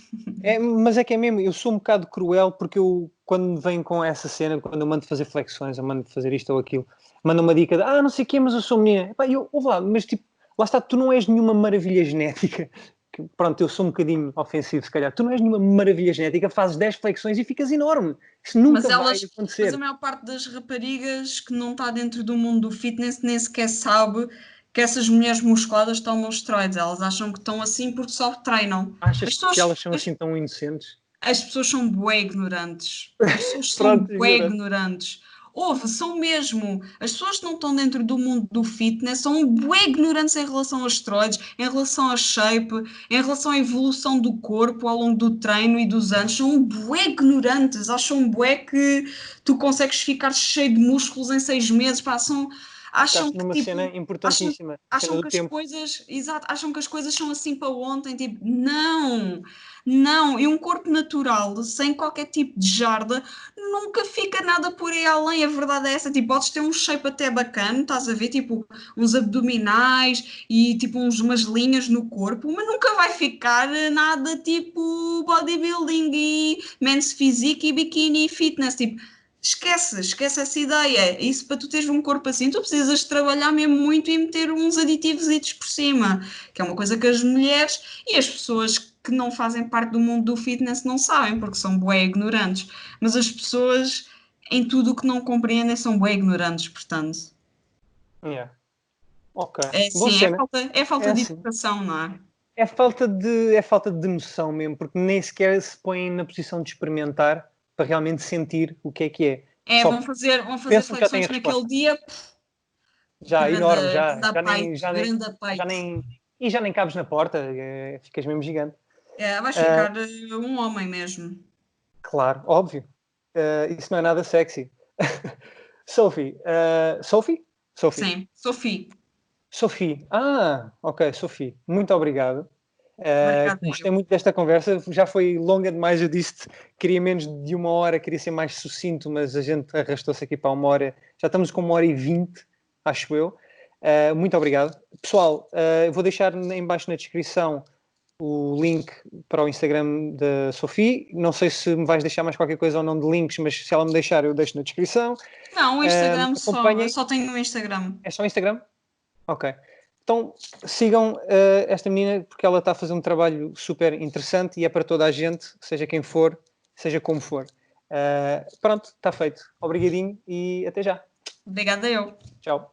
Mas é que é mesmo, eu sou um bocado cruel porque eu, quando venho com essa cena, quando eu mando fazer flexões, eu mando fazer isto ou aquilo, mando uma dica de, não sei o quê, mas eu sou menina. Epá, ouve lá, mas tipo, lá está, tu não és nenhuma maravilha genética. Pronto, eu sou um bocadinho ofensivo, se calhar. Tu não és nenhuma maravilha genética, fazes 10 flexões e ficas enorme. Isso nunca vai Mas a acontecer. maior parte das raparigas que não está dentro do mundo do fitness nem sequer sabe que essas mulheres musculadas tomam esteroides. Elas acham que estão assim porque só treinam. Achas As que elas pessoas, são as, assim tão inocentes? as pessoas são bué ignorantes. As pessoas são Pronto, bué ignorante. ignorantes. São mesmo. As pessoas que não estão dentro do mundo do fitness são bué ignorantes em relação aos esteroides, em relação a shape, em relação à evolução do corpo ao longo do treino e dos anos. São bué ignorantes. Acham bué que tu consegues ficar cheio de músculos em 6 meses. Pá, acham Tocaste que numa cena tipo. Acham, importantíssima, a cena acham do que as tempo. coisas, exato, acham que as coisas são assim para ontem, tipo, não, não, e um corpo natural, sem qualquer tipo de jarda, nunca fica nada por aí além. A verdade é essa, tipo, podes ter um shape até bacana, estás a ver, tipo, uns abdominais e tipo umas linhas no corpo, mas nunca vai ficar nada tipo bodybuilding e men's physique e bikini fitness, tipo, esquece essa ideia. Isso para tu teres um corpo assim, tu precisas trabalhar mesmo muito e meter uns aditivos por cima, que é uma coisa que as mulheres e as pessoas que não fazem parte do mundo do fitness não sabem, porque são bué ignorantes. Mas as pessoas em tudo o que não compreendem são bué ignorantes, portanto. Yeah. Ok. É Boa sim, cena. é É falta de assim. educação, não é? É falta de noção mesmo, porque nem sequer se põem na posição de experimentar para realmente sentir o que é que é. É, Só vão fazer pensam que já têm a flexões naquele resposta. dia, Já, enorme, grande peito, grande já peito. nem, e já nem cabes na porta, ficas mesmo gigante. É, vais Ah, ficar um homem mesmo. claro, óbvio. Isso não é nada sexy. Sophie, Sophie? Sophie. Sim, Sophie, Sophie. Ok, Sophie. Muito obrigado. obrigada Gostei eu. muito desta conversa. Já foi longa demais. Eu disse queria menos de uma hora, queria ser mais sucinto, mas a gente arrastou-se aqui para uma hora. Já estamos com 1h20, acho eu. Muito obrigado. Pessoal, eu vou deixar em baixo na descrição o link para o Instagram da Sophie. Não sei se me vais deixar mais qualquer coisa ou não de links, mas se ela me deixar, eu deixo na descrição. Não, o Instagram só, eu Acompanhem. só tenho o Instagram. É só Instagram? Ok. Então sigam esta menina porque ela está a fazer um trabalho super interessante e é para toda a gente, seja quem for, seja como for. Pronto, está feito. Obrigadinho e até já. Obrigada eu. Tchau.